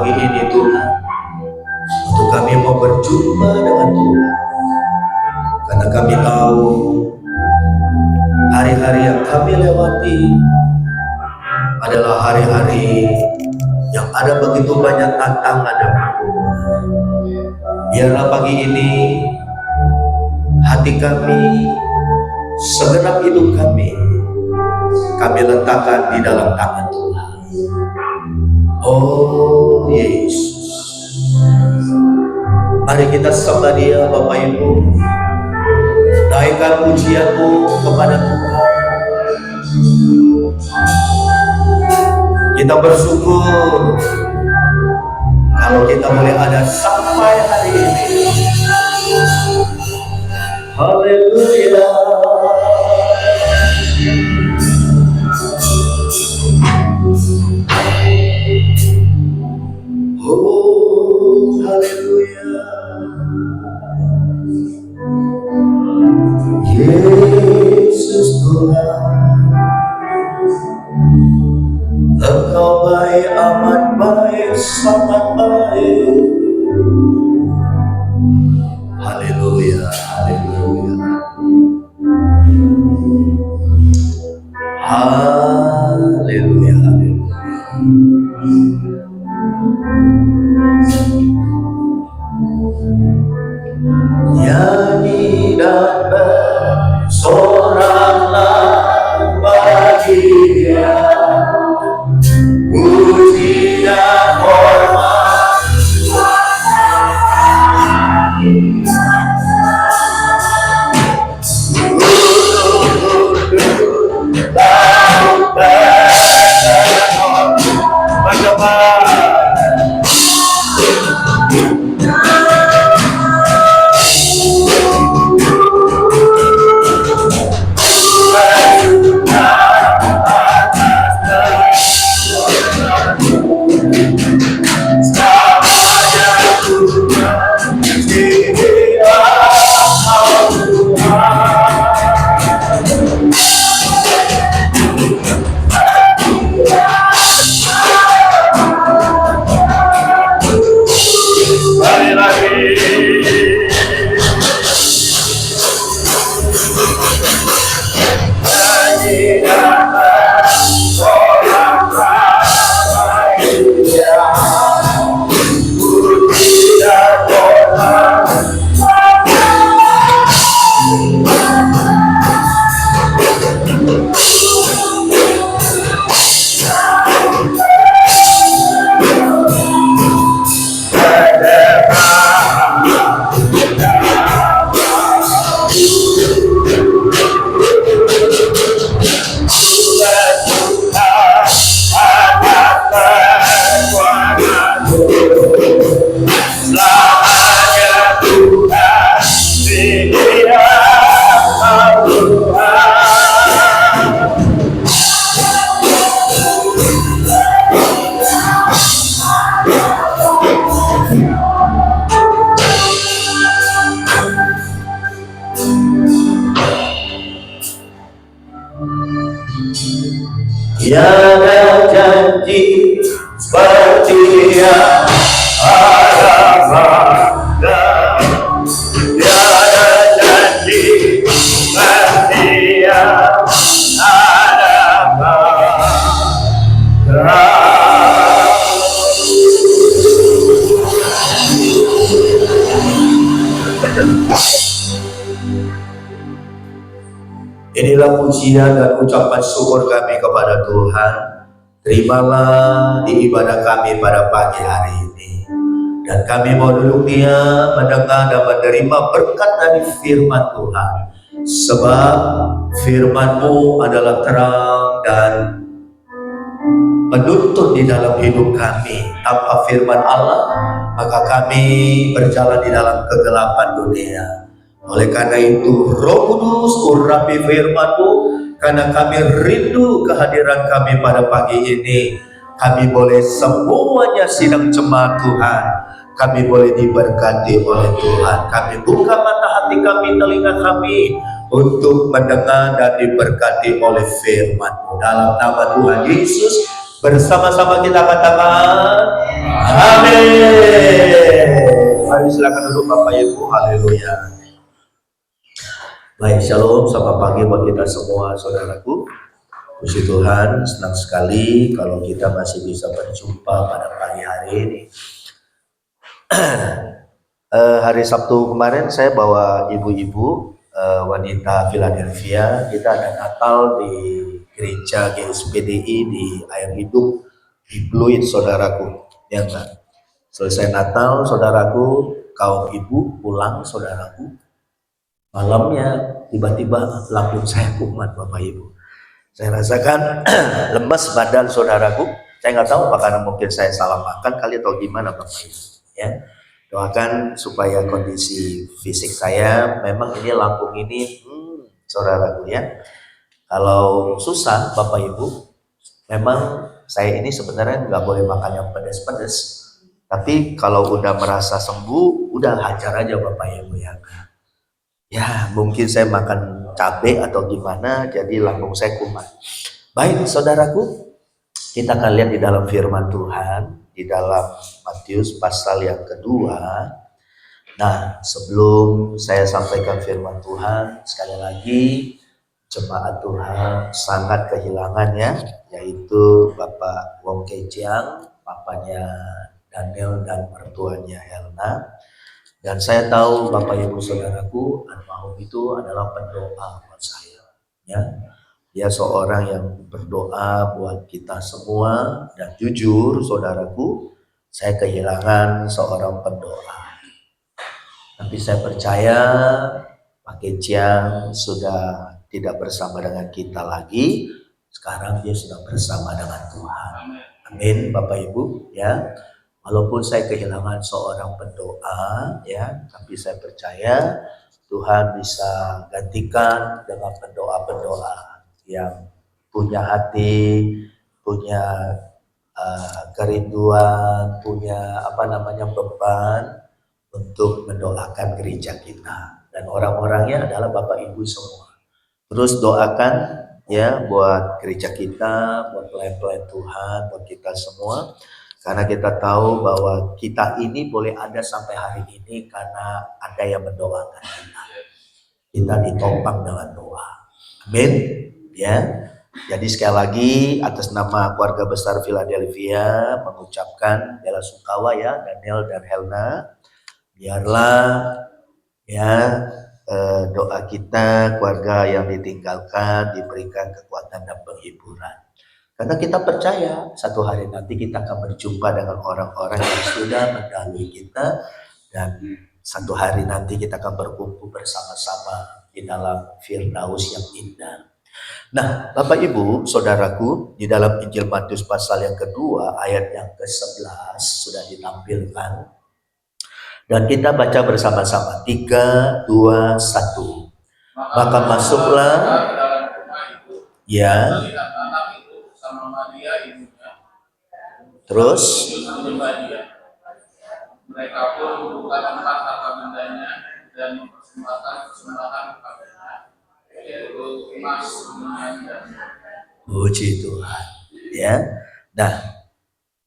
pagi ini Tuhan, untuk kami mau berjumpa dengan Tuhan. Karena kami tahu hari-hari yang kami lewati adalah hari-hari yang ada begitu banyak tantangan dan pergumulan. Biarlah pagi ini hati kami, segenap hidup kami letakkan di dalam tangan Tuhan. Oh Yesus, mari kita sembah Dia Bapak Ibu. Naikkan pujianmu kepada Tuhan. Kita bersyukur kalau kita boleh ada sampai hari ini. Haleluya. Oh, haleluya. Yesus Tuhan, Engkau baik, amat baik, sangat baik. Haleluya, haleluya. Haleluya, haleluya. Nyanyi dan bersoraklah bagi Dia, puji dan hormat. Tiada janji seperti yang harapan, tiada janji seperti yang harapan. Inilah pujian dan ucapan syukur kami kepada Tuhan. Terimalah di ibadah kami pada pagi hari ini. Dan kami mau duduk Dia mendengar dan menerima berkat dari firman Tuhan. Sebab firman-Mu adalah terang dan penuntun di dalam hidup kami. Tanpa firman Allah, maka kami berjalan di dalam kegelapan dunia. Oleh karena itu, Roh Kudus, urapi firman-Mu, karena kami rindu kehadiran kami pada pagi ini. Kami boleh semuanya sidang jemaat Tuhan. Kami boleh diberkati oleh Tuhan. Kami buka mata hati kami, telinga kami, untuk mendengar dan diberkati oleh firman-Mu. Dalam nama Tuhan Yesus, bersama-sama kita katakan, Amin. Mari silakan duduk Bapak Ibu. Haleluya. Baik, shalom, selamat pagi buat kita semua saudaraku. Puji Tuhan, senang sekali kalau kita masih bisa berjumpa pada pagi hari ini. Hari Sabtu kemarin saya bawa ibu-ibu wanita Philadelphia. Kita ada Natal di gereja GSPDI di Air Hidup di Pluit, saudaraku. Ya enggak? Selesai Natal, saudaraku, kaum ibu pulang, saudaraku. Malamnya tiba-tiba lambung saya kumat, Bapak Ibu. Saya rasakan lemes badan saudaraku. Saya nggak tahu apakah mungkin saya salah makan kali atau gimana, Bapak Ibu. Ya, doakan supaya kondisi fisik saya, memang ini lambung ini, saudaraku ya. Kalau susah, Bapak Ibu, memang saya ini sebenarnya nggak boleh makan yang pedas-pedas. Tapi kalau udah merasa sembuh, udah hajar aja Bapak Ibu ya. Ya, mungkin saya makan cabai atau gimana, jadi lambung saya kumat. Baik, saudaraku, kita akan lihat di dalam firman Tuhan, di dalam Matius pasal yang kedua. Nah, sebelum saya sampaikan firman Tuhan, sekali lagi, jemaat Tuhan sangat kehilangan ya, yaitu Bapak Wong Kejiang, papanya Daniel dan mertuanya Helna. Dan saya tahu Bapak Ibu Saudaraku, almarhum itu adalah pendoa buat saya. Ya, dia seorang yang berdoa buat kita semua, dan jujur saudaraku, saya kehilangan seorang pendoa. Tapi saya percaya Pak Kejiang sudah tidak bersama dengan kita lagi. Sekarang dia sudah bersama dengan Tuhan. Amin, Bapak Ibu ya. Walaupun saya kehilangan seorang pendoa ya, tapi saya percaya Tuhan bisa gantikan dengan pendoa-pendoa yang punya hati, punya kerinduan, punya beban untuk mendoakan gereja kita, dan orang-orangnya adalah Bapak Ibu semua. Terus doakan ya buat gereja kita, buat pelayan-pelayan Tuhan, buat kita semua. Karena kita tahu bahwa kita ini boleh ada sampai hari ini karena ada yang mendoakan kita. Kita ditopang dengan doa. Amin. Ya. Jadi sekali lagi atas nama keluarga besar Philadelphia mengucapkan bela sungkawa ya Daniel dan Helna. Biarlah ya doa kita, keluarga yang ditinggalkan diberikan kekuatan dan penghiburan. Karena kita percaya satu hari nanti kita akan berjumpa dengan orang-orang yang sudah mendahului kita, dan satu hari nanti kita akan berkumpul bersama-sama di dalam Firdaus yang indah. Nah, Bapak Ibu, Saudaraku, di dalam Injil Matius pasal yang kedua ayat yang ke-11 sudah ditampilkan. Dan kita baca bersama-sama 3, 2, 1. Maka masuklah ya. Terus mereka pun membuka tempat bendanya dan mempersembahkan persembahan kepadanya, yaitu emas, dan puji Tuhan ya. Nah,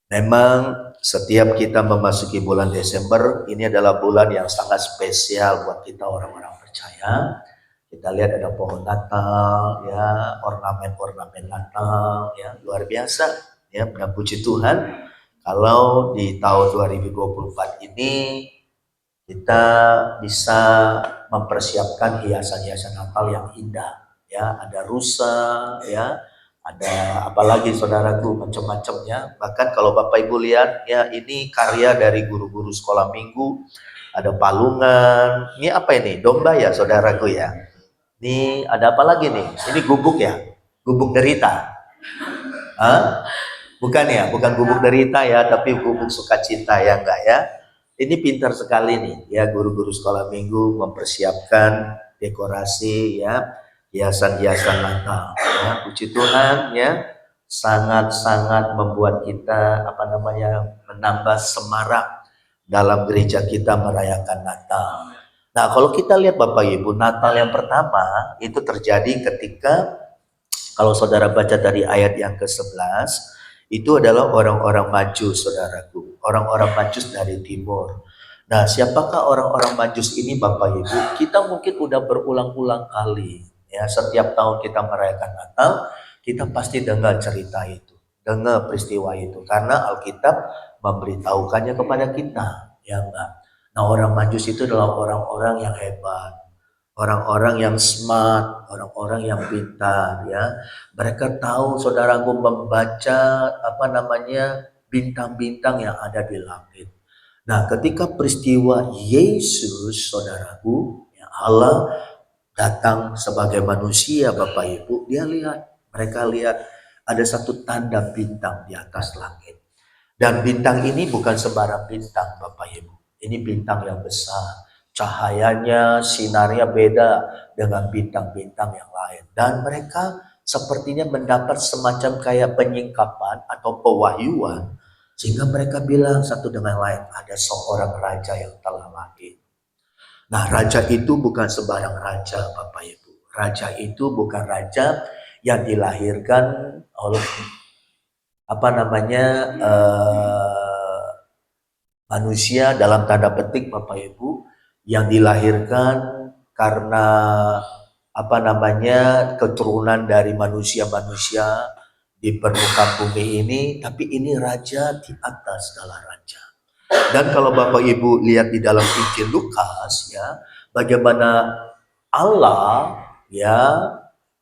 memang setiap kita memasuki bulan Desember, ini adalah bulan yang sangat spesial buat kita orang-orang percaya. Kita lihat ada pohon Natal ya, ornamen-ornamen Natal ya, luar biasa. Ya, dan puji Tuhan, kalau di tahun 2024 ini kita bisa mempersiapkan hiasan-hiasan Natal yang indah. Ya, ada rusa, ya, ada apalagi saudaraku macam-macamnya. Bahkan kalau Bapak Ibu lihat, ya ini karya dari guru-guru sekolah minggu. Ada palungan. Ini apa ini? Domba ya, saudaraku ya. Ini ada apa lagi nih? Ini gubuk ya, gubuk derita. Hah? Bukan ya, bukan gubuk derita ya, tapi gubuk sukacita ya enggak ya. Ini pintar sekali nih ya, guru-guru sekolah minggu mempersiapkan dekorasi ya, hiasan-hiasan Natal ya. Puji Tuhan ya, sangat-sangat membuat kita menambah semarak dalam gereja kita merayakan Natal. Nah, kalau kita lihat Bapak Ibu, Natal yang pertama itu terjadi ketika, kalau saudara baca dari ayat yang ke-11, Itu adalah orang-orang Majus, saudaraku. Orang-orang Majus dari timur. Nah, siapakah orang-orang Majus ini, Bapak Ibu? Kita mungkin udah berulang-ulang kali. Ya, setiap tahun kita merayakan Natal, kita pasti dengar cerita itu. Dengar peristiwa itu. Karena Alkitab memberitahukannya kepada kita. Ya enggak? Nah, orang Majus itu adalah orang-orang yang hebat. Orang-orang yang smart, orang-orang yang pintar, ya. Mereka tahu, saudaraku, membaca bintang-bintang yang ada di langit. Nah, ketika peristiwa Yesus, saudaraku, ya, Allah datang sebagai manusia, Bapak Ibu, mereka lihat ada satu tanda bintang di atas langit. Dan bintang ini bukan sembarang bintang, Bapak Ibu. Ini bintang yang besar. Cahayanya, sinarnya beda dengan bintang-bintang yang lain. Dan mereka sepertinya mendapat semacam kayak penyingkapan atau pewahyuan. Sehingga mereka bilang satu dengan lain, ada seorang raja yang telah lahir. Nah, raja itu bukan sembarang raja, Bapak Ibu. Raja itu bukan raja yang dilahirkan oleh manusia dalam tanda petik, Bapak Ibu, yang dilahirkan karena keturunan dari manusia-manusia di permukaan bumi ini, tapi ini raja di atas segala raja. Dan kalau Bapak Ibu lihat di dalam Injil Lukas, ya, bagaimana Allah, ya,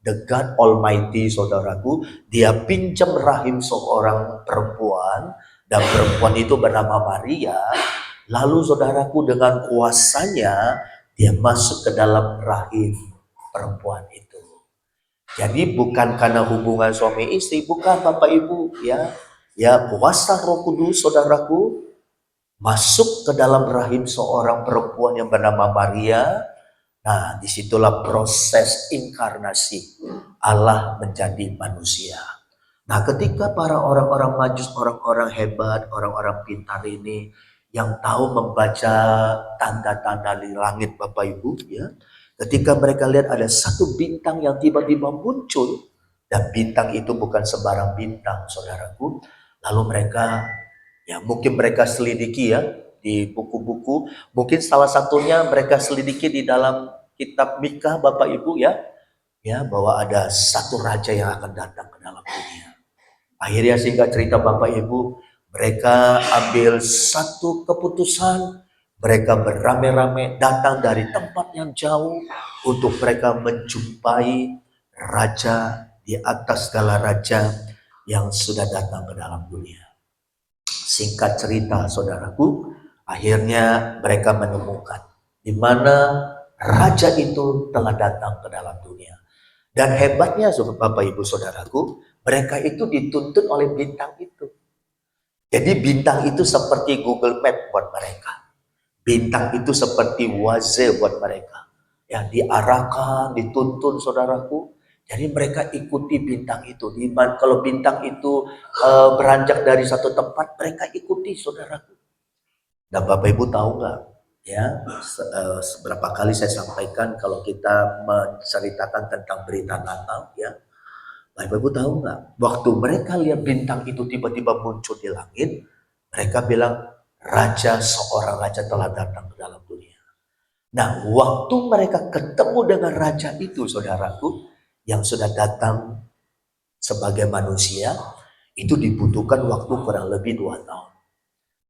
the God Almighty, saudaraku, dia pinjam rahim seorang perempuan, dan perempuan itu bernama Maria. Lalu saudaraku, dengan kuasanya dia masuk ke dalam rahim perempuan itu. Jadi bukan karena hubungan suami istri, bukan, Bapak Ibu, ya. Ya, kuasa Roh Kudus, saudaraku, masuk ke dalam rahim seorang perempuan yang bernama Maria. Nah, disitulah proses inkarnasi Allah menjadi manusia. Nah, ketika para orang-orang Majus, orang-orang hebat, orang-orang pintar ini yang tahu membaca tanda-tanda di langit, Bapak Ibu, ya, ketika mereka lihat ada satu bintang yang tiba-tiba muncul, dan bintang itu bukan sembarang bintang, saudaraku, lalu mereka, ya, mungkin mereka selidiki, ya, di buku-buku, mungkin salah satunya mereka selidiki di dalam kitab Mika, Bapak Ibu, ya, bahwa ada satu raja yang akan datang ke dalam dunia. Akhirnya, singkat cerita, Bapak Ibu, mereka ambil satu keputusan. Mereka beramai-ramai datang dari tempat yang jauh untuk mereka menjumpai raja di atas segala raja yang sudah datang ke dalam dunia. Singkat cerita, saudaraku, akhirnya mereka menemukan di mana raja itu telah datang ke dalam dunia. Dan hebatnya, Bapak Ibu Saudaraku, mereka itu dituntun oleh bintang itu. Jadi bintang itu seperti Google Map buat mereka. Bintang itu seperti Waze buat mereka. Ya, diarahkan, dituntun, saudaraku. Jadi mereka ikuti bintang itu. Kalau bintang itu beranjak dari satu tempat, mereka ikuti, saudaraku. Dan Bapak Ibu tahu nggak? Ya, seberapa kali saya sampaikan kalau kita menceritakan tentang berita Natal, ya, Bapak Ibu tahu nggak? Waktu mereka lihat bintang itu tiba-tiba muncul di langit, mereka bilang seorang raja telah datang ke dalam dunia. Nah, waktu mereka ketemu dengan raja itu, saudaraku, yang sudah datang sebagai manusia, itu dibutuhkan waktu kurang lebih 2 tahun.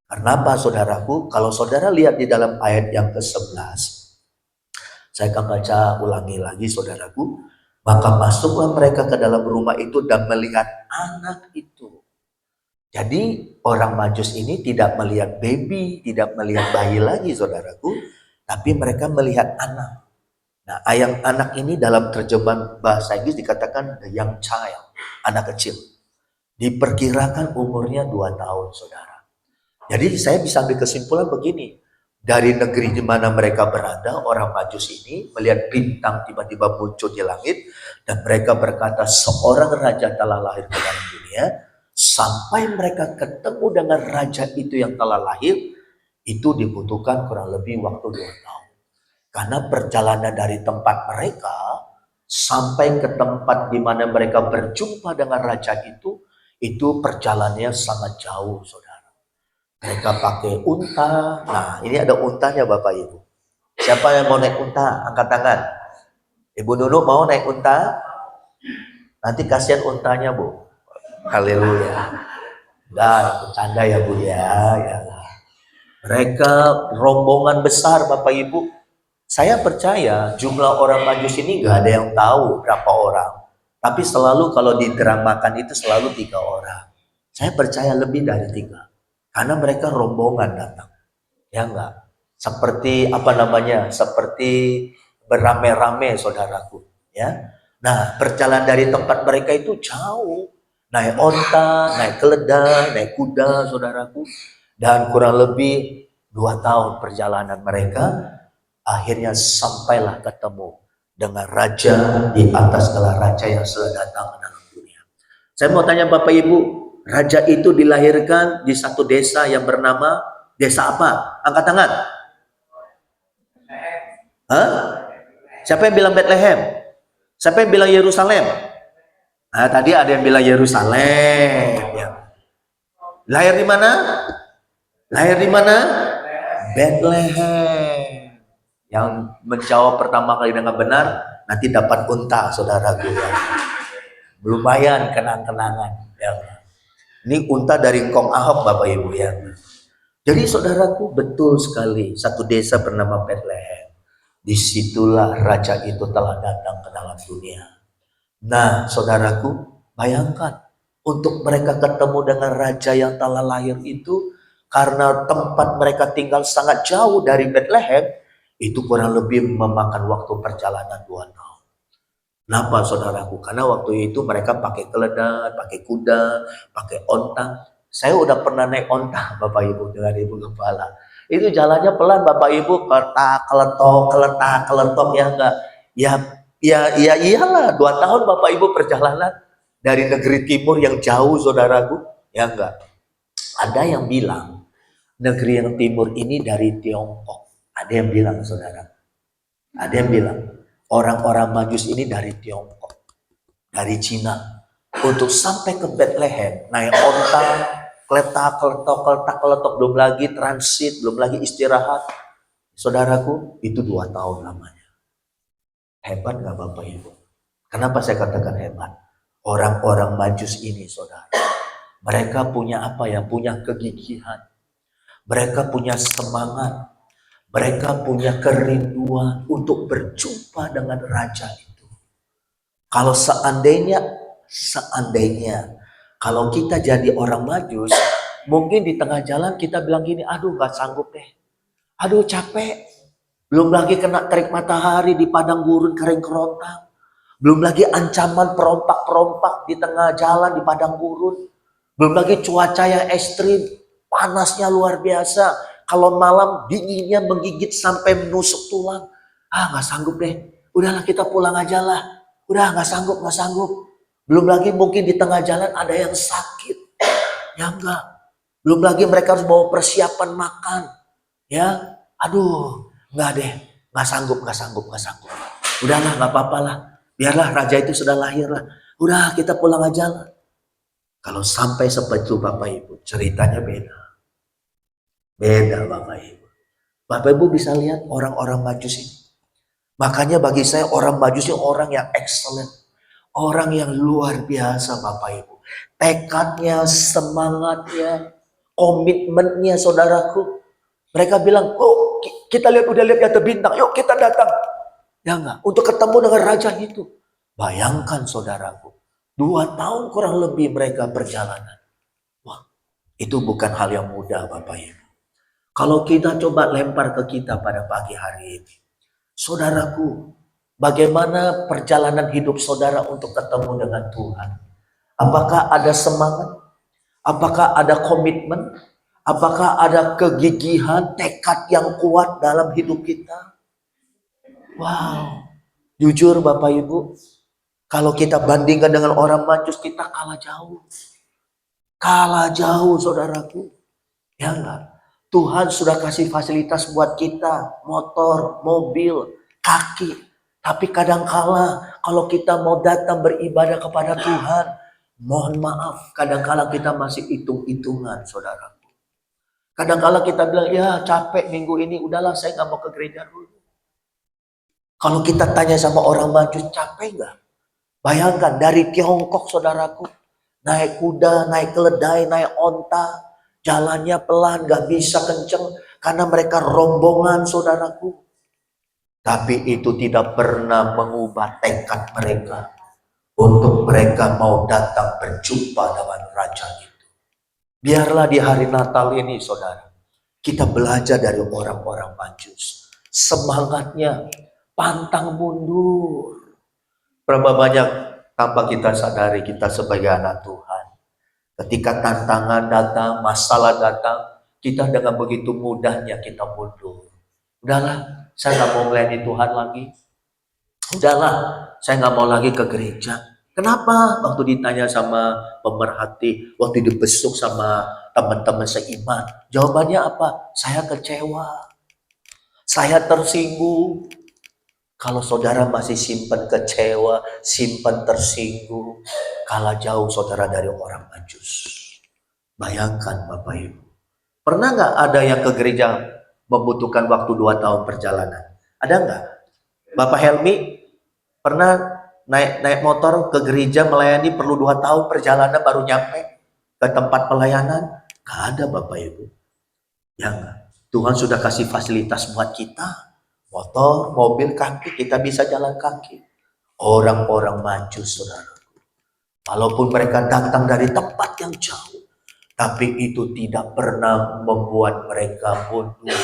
Kenapa, saudaraku? Kalau saudara lihat di dalam ayat yang ke-11, saya akan baca ulangi lagi, saudaraku. Maka masuklah mereka ke dalam rumah itu dan melihat anak itu. Jadi orang Majus ini tidak melihat baby, tidak melihat bayi lagi, saudaraku, tapi mereka melihat anak. Nah, anak ini dalam terjemahan bahasa Inggris dikatakan the young child, anak kecil. Diperkirakan umurnya 2 tahun, saudara. Jadi saya bisa ambil kesimpulan begini, dari negeri di mana mereka berada, orang Majus ini melihat bintang tiba-tiba muncul di langit, dan mereka berkata seorang raja telah lahir ke dalam dunia. Sampai mereka ketemu dengan raja itu yang telah lahir, itu dibutuhkan kurang lebih waktu 2 tahun. Karena perjalanan dari tempat mereka sampai ke tempat di mana mereka berjumpa dengan raja itu itu perjalanannya sangat jauh, saudara. Mereka pakai unta. Nah, ini ada untanya Bapak Ibu. Siapa yang mau naik unta? Angkat tangan. Ibu Nunu mau naik unta? Nanti kasihan untanya, Bu. Haleluya. Nah, bercanda ya Bu ya. Mereka rombongan besar Bapak Ibu. Saya percaya jumlah orang Majus ini nggak ada yang tahu berapa orang. Tapi selalu kalau didramakan itu selalu 3 orang. Saya percaya lebih dari 3. Karena mereka rombongan datang. Ya enggak? Seperti apa namanya? Seperti beramai-ramai saudaraku. Ya. Nah, perjalanan dari tempat mereka itu jauh. Naik onta, naik keledai, naik kuda saudaraku. Dan kurang lebih 2 tahun perjalanan mereka. Akhirnya sampailah ketemu dengan raja di atas segala raja yang sudah datang ke dalam dunia. Saya mau tanya Bapak Ibu, raja itu dilahirkan di satu desa yang bernama desa apa? Angkat tangan. Hah? Siapa yang bilang Bethlehem? Siapa yang bilang Yerusalem? Nah, tadi ada yang bilang Yerusalem. Ya. Lahir di mana? Lahir di mana? Bethlehem. Yang menjawab pertama kali dengan benar, nanti dapat unta, saudaraku. Ya. Lumayan kenang-kenangan. Ya. Ini unta dari Kong Ahok, Bapak Ibu ya. Jadi saudaraku, betul sekali, satu desa bernama Bethlehem. Disitulah raja itu telah datang ke dalam dunia. Nah, saudaraku, bayangkan untuk mereka ketemu dengan raja yang telah lahir itu, karena tempat mereka tinggal sangat jauh dari Bethlehem, itu kurang lebih memakan waktu perjalanan 2 tahun. Kenapa saudaraku? Karena waktu itu mereka pakai keledai, pakai kuda, pakai onta. Saya udah pernah naik onta, Bapak Ibu, dengan Ibu Kepala. Itu jalannya pelan, Bapak Ibu, keletak, ya enggak? Ya iyalah, 2 tahun Bapak Ibu perjalanan dari negeri timur yang jauh, saudaraku, ya enggak? Ada yang bilang negeri yang timur ini dari Tiongkok. Ada yang bilang, saudara. Ada yang bilang orang-orang Majus ini dari Tiongkok, dari Cina. Untuk sampai ke Bethlehem, naik onta, keletak, belum lagi transit, belum lagi istirahat. Saudaraku, itu 2 tahun lamanya. Hebat gak Bapak Ibu? Kenapa saya katakan hebat? Orang-orang Majus ini, saudara, mereka punya apa ya? Punya kegigihan. Mereka punya semangat. Mereka punya kerinduan untuk berjumpa dengan raja itu. Kalau seandainya kalau kita jadi orang Majus, mungkin di tengah jalan kita bilang gini, aduh gak sanggup deh. Aduh capek. Belum lagi kena terik matahari di padang gurun kering kerontang. Belum lagi ancaman perompak-perompak di tengah jalan di padang gurun. Belum lagi cuaca yang ekstrim, panasnya luar biasa. Kalau malam dinginnya menggigit sampai menusuk tulang. Gak sanggup deh. Udahlah kita pulang aja lah. Udah gak sanggup. Belum lagi mungkin di tengah jalan ada yang sakit. Ya enggak. Belum lagi mereka harus bawa persiapan makan. Ya, aduh, enggak deh. Gak sanggup. Udahlah gak apa-apa lah. Biarlah raja itu sudah lahir lah. Udah kita pulang aja lah. Kalau sampai seperti itu Bapak Ibu, ceritanya beda. Beda Bapak Ibu. Bapak Ibu bisa lihat orang-orang Majus ini. Makanya bagi saya orang Majus ini orang yang excellent. Orang yang luar biasa Bapak Ibu. Tekadnya, semangatnya, komitmennya saudaraku. Mereka bilang, oh kita udah lihat di atas bintang, yuk kita datang. Ya enggak, untuk ketemu dengan raja itu. Bayangkan saudaraku, 2 tahun kurang lebih mereka perjalanan. Wah, itu bukan hal yang mudah Bapak Ibu. Kalau kita coba lempar ke kita pada pagi hari ini, saudaraku, bagaimana perjalanan hidup saudara untuk ketemu dengan Tuhan? Apakah ada semangat? Apakah ada komitmen? Apakah ada kegigihan, tekad yang kuat dalam hidup kita? Wow, jujur Bapak Ibu, kalau kita bandingkan dengan orang Majus, kita kalah jauh. Kalah jauh saudaraku. Ya enggak? Tuhan sudah kasih fasilitas buat kita, motor, mobil, kaki. Tapi kadangkala kalau kita mau datang beribadah kepada Tuhan, Mohon maaf, kadang-kala kita masih hitung-hitungan, saudara. Kadang-kala kita bilang, ya capek minggu ini, udahlah saya nggak mau ke gereja dulu. Kalau kita tanya sama orang Majus, capek nggak? Bayangkan dari Tiongkok, saudaraku, naik kuda, naik keledai, naik onta, jalannya pelan, nggak bisa kenceng, karena mereka rombongan, saudaraku. Tapi itu tidak pernah mengubah tekad mereka untuk mereka mau datang berjumpa dengan Raja itu. Biarlah di hari Natal ini, saudara, kita belajar dari orang-orang Majus. Semangatnya pantang mundur. Berapa banyak tanpa kita sadari kita sebagai anak Tuhan. Ketika tantangan datang, masalah datang, kita dengan begitu mudahnya kita mundur. Udahlah, saya nggak mau melayani Tuhan lagi. Udahlah, saya nggak mau lagi ke gereja. Kenapa? Waktu ditanya sama pemerhati, waktu dibesuk sama teman-teman seiman, jawabannya apa? Saya kecewa, saya tersinggung. Kalau saudara masih simpan kecewa, simpan tersinggung, kalah jauh saudara dari orang Majus. Bayangkan Bapak Ibu, pernah nggak ada yang ke gereja membutuhkan waktu 2 tahun perjalanan? Ada nggak? Bapak Helmi pernah naik motor ke gereja melayani perlu 2 tahun perjalanan baru nyampe ke tempat pelayanan? Nggak ada Bapak Ibu. Ya nggak? Tuhan sudah kasih fasilitas buat kita. Motor, mobil, kaki, kita bisa jalan kaki. Orang-orang Majus, saudara. Walaupun mereka datang dari tempat yang jauh, tapi itu tidak pernah membuat mereka mundur.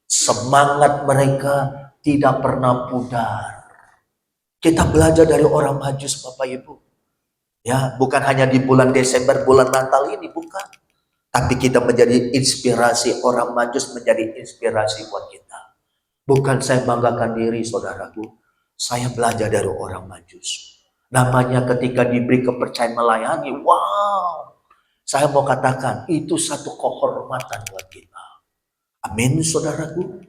Semangat mereka tidak pernah pudar. Kita belajar dari orang Majus, Bapak Ibu. Ya, bukan hanya di bulan Desember, bulan Natal ini, bukan. Tapi kita menjadi inspirasi, orang Majus menjadi inspirasi buat kita. Bukan saya banggakan diri, saudaraku. Saya belajar dari orang Majus. Namanya ketika diberi kepercayaan melayani, wow. Saya mau katakan, itu satu kehormatan buat kita. Amin, saudaraku.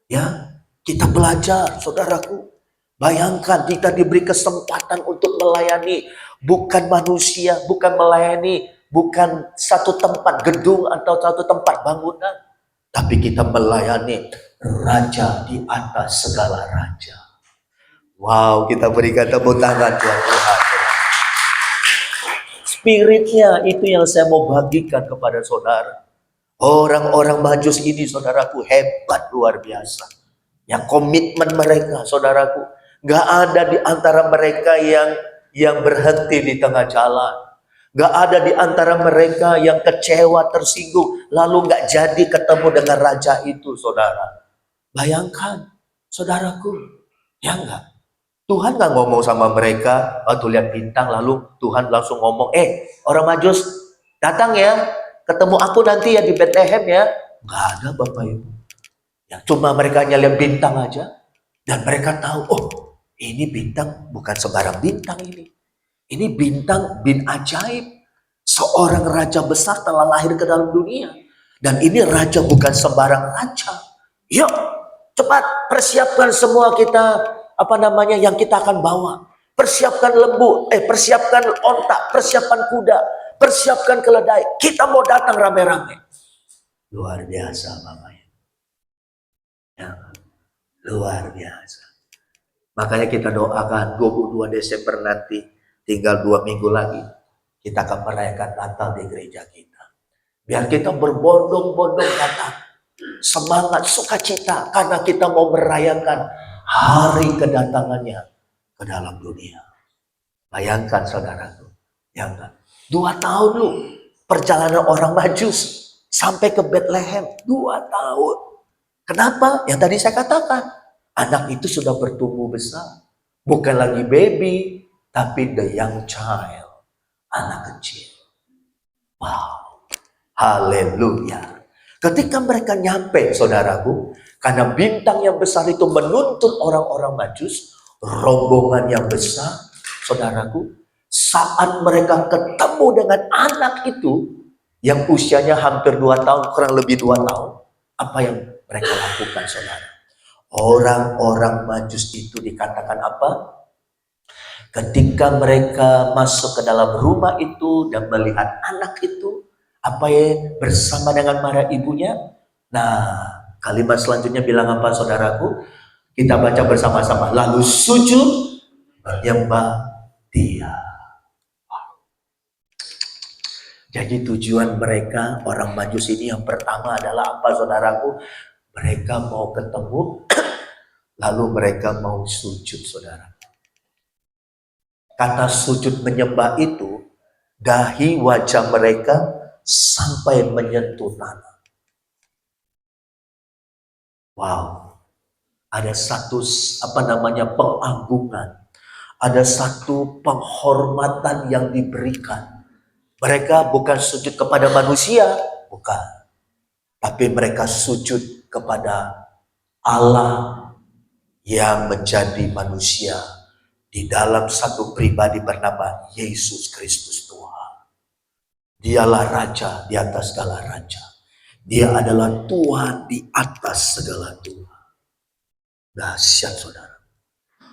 Ya, kita belajar, saudaraku. Bayangkan kita diberi kesempatan untuk melayani. Bukan manusia, bukan melayani. Bukan satu tempat gedung atau satu tempat bangunan. Tapi kita melayani Raja di atas segala raja. Wow, kita berikan tepuk tangan buat Tuhan. Spiritnya itu yang saya mau bagikan kepada saudara. Orang-orang Majus ini, saudaraku, hebat luar biasa. Yang komitmen mereka, saudaraku, gak ada di antara mereka yang berhenti di tengah jalan. Gak ada di antara mereka yang kecewa, tersinggung, lalu gak jadi ketemu dengan raja itu, saudara. Bayangkan, saudaraku, ya enggak? Tuhan gak ngomong sama mereka, waktu lihat bintang, lalu Tuhan langsung ngomong, orang Majus, datang ya, ketemu aku nanti ya di Bethlehem ya. Gak ada Bapak Ibu. Ya, cuma mereka hanya lihat bintang aja, dan mereka tahu, oh ini bintang bukan sembarang bintang ini. Ini bintang bin ajaib. Seorang raja besar telah lahir ke dalam dunia. Dan ini raja bukan sembarang raja. Yuk, cepat persiapkan semua kita, yang kita akan bawa. Persiapkan lembu, persiapkan ontak, persiapkan kuda, persiapkan keledai. Kita mau datang rame-rame. Luar biasa Bapak. Ya, luar biasa. Makanya kita doakan 22 Desember nanti, tinggal 2 minggu lagi, kita akan merayakan Natal di gereja kita. Biar kita berbondong-bondong datang. Semangat, sukacita, karena kita mau merayakan hari kedatangannya ke dalam dunia. Bayangkan saudaraku, ya enggak? 2 tahun lu perjalanan orang Majus sampai ke Bethlehem, 2 tahun. Kenapa? Yang tadi saya katakan, anak itu sudah bertumbuh besar. Bukan lagi baby, tapi the young child, anak kecil. Wow, haleluya. Ketika mereka nyampe, saudaraku, karena bintang yang besar itu menuntut orang-orang Majus, rombongan yang besar, saudaraku, saat mereka ketemu dengan anak itu, yang usianya hampir 2 tahun, kurang lebih 2 tahun, apa yang mereka lakukan, saudara? Orang-orang Majus itu dikatakan apa? Ketika mereka masuk ke dalam rumah itu dan melihat anak itu, apa ya, bersama dengan marah ibunya. Nah, kalimat selanjutnya bilang apa saudaraku? Kita baca bersama-sama. Lalu sujud menyembah dia. Jadi tujuan mereka, orang Majus ini yang pertama adalah apa saudaraku? Mereka mau ketemu, lalu mereka mau sujud saudara. Kata sujud menyembah itu, dahi wajah mereka sampai menyentuh tanah. Wow, ada satu pengagungan, ada satu penghormatan yang diberikan. Mereka bukan sujud kepada manusia, bukan, tapi mereka sujud kepada Allah yang menjadi manusia di dalam satu pribadi bernama Yesus Kristus Tuhan. Dialah Raja di atas segala Raja. Dia adalah Tuhan di atas segala Tuhan. Dahsyat saudara.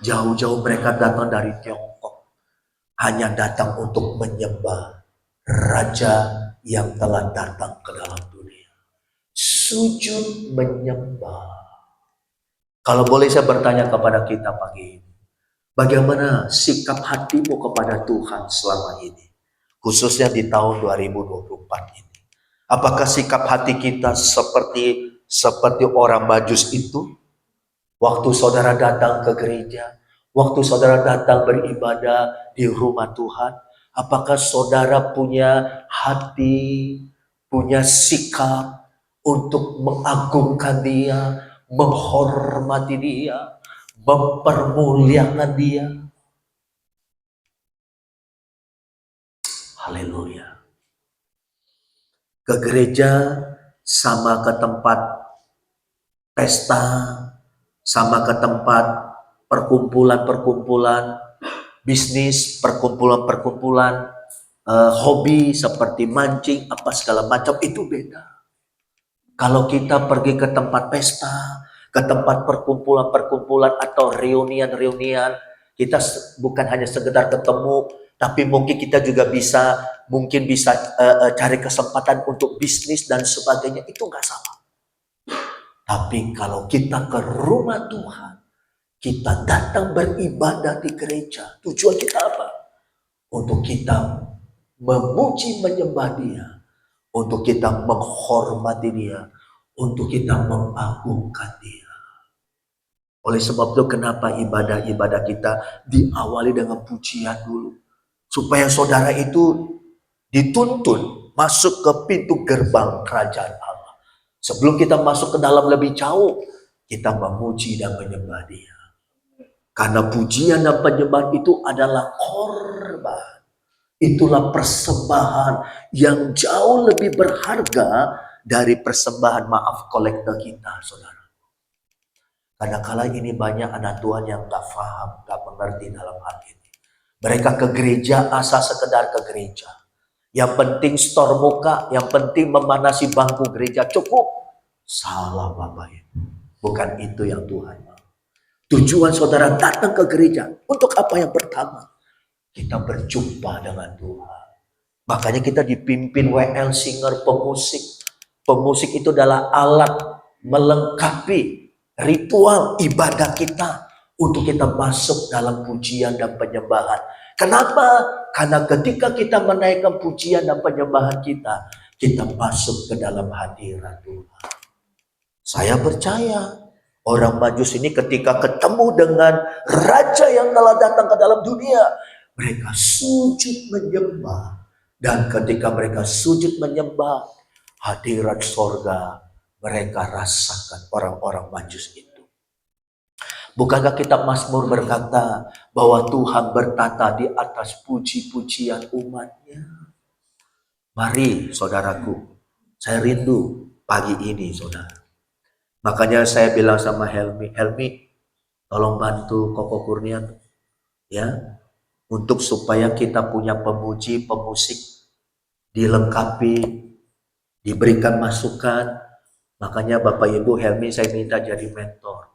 Jauh-jauh mereka datang dari Tiongkok. Hanya datang untuk menyembah Raja yang telah datang ke dalam dunia. Sujud menyembah. Kalau boleh saya bertanya kepada kita pagi ini. Bagaimana sikap hatimu kepada Tuhan selama ini? Khususnya di tahun 2024 ini. Apakah sikap hati kita seperti orang Majus itu? Waktu saudara datang ke gereja, waktu saudara datang beribadah di rumah Tuhan, apakah saudara punya hati, punya sikap untuk mengagungkan Dia, menghormati Dia, mempermuliakan Dia? Haleluya. Ke gereja sama ke tempat pesta, sama ke tempat perkumpulan-perkumpulan, bisnis, perkumpulan-perkumpulan, hobi seperti mancing, apa segala macam, itu beda. Kalau kita pergi ke tempat pesta, ke tempat perkumpulan-perkumpulan atau reunian-reunian, kita bukan hanya sekedar ketemu, tapi mungkin kita juga bisa cari kesempatan untuk bisnis dan sebagainya, itu nggak salah. Tapi kalau kita ke rumah Tuhan, kita datang beribadah di gereja, tujuan kita apa? Untuk kita memuji menyembah Dia, untuk kita menghormati Dia, untuk kita mengagungkan Dia. Oleh sebab itu kenapa ibadah-ibadah kita diawali dengan pujian dulu. Supaya saudara itu dituntun masuk ke pintu gerbang kerajaan Allah. Sebelum kita masuk ke dalam lebih jauh, kita memuji dan menyembah Dia. Karena pujian dan penyembahan itu adalah korban. Itulah persembahan yang jauh lebih berharga dari persembahan maaf kolektor kita, saudara. Karena kala ini banyak anak Tuhan yang gak paham, gak mengerti dalam hal ini. Mereka ke gereja asal sekedar ke gereja. Yang penting store muka, yang penting memanasi bangku gereja, cukup. Salah Bapak Ibu. Bukan itu yang Tuhan mau. Tujuan saudara datang ke gereja untuk apa? Yang pertama, kita berjumpa dengan Tuhan. Makanya kita dipimpin WL singer, pemusik. Pemusik itu adalah alat melengkapi ritual ibadah kita untuk kita masuk dalam pujian dan penyembahan. Kenapa? Karena ketika kita menaikkan pujian dan penyembahan kita masuk ke dalam hadirat Tuhan. Saya percaya orang Majus ini ketika ketemu dengan Raja yang telah datang ke dalam dunia, mereka sujud menyembah. Dan ketika mereka sujud menyembah, hadirat sorga mereka rasakan orang-orang Majus itu. Bukankah kitab Mazmur berkata bahwa Tuhan bertata di atas puji-pujian umatnya? Mari saudaraku, saya rindu pagi ini saudara. Makanya saya bilang sama Helmi, tolong bantu Koko Kurnia ya, untuk supaya kita punya pemuji, pemusik, dilengkapi, diberikan masukan. Makanya Bapak Ibu Helmi saya minta jadi mentor.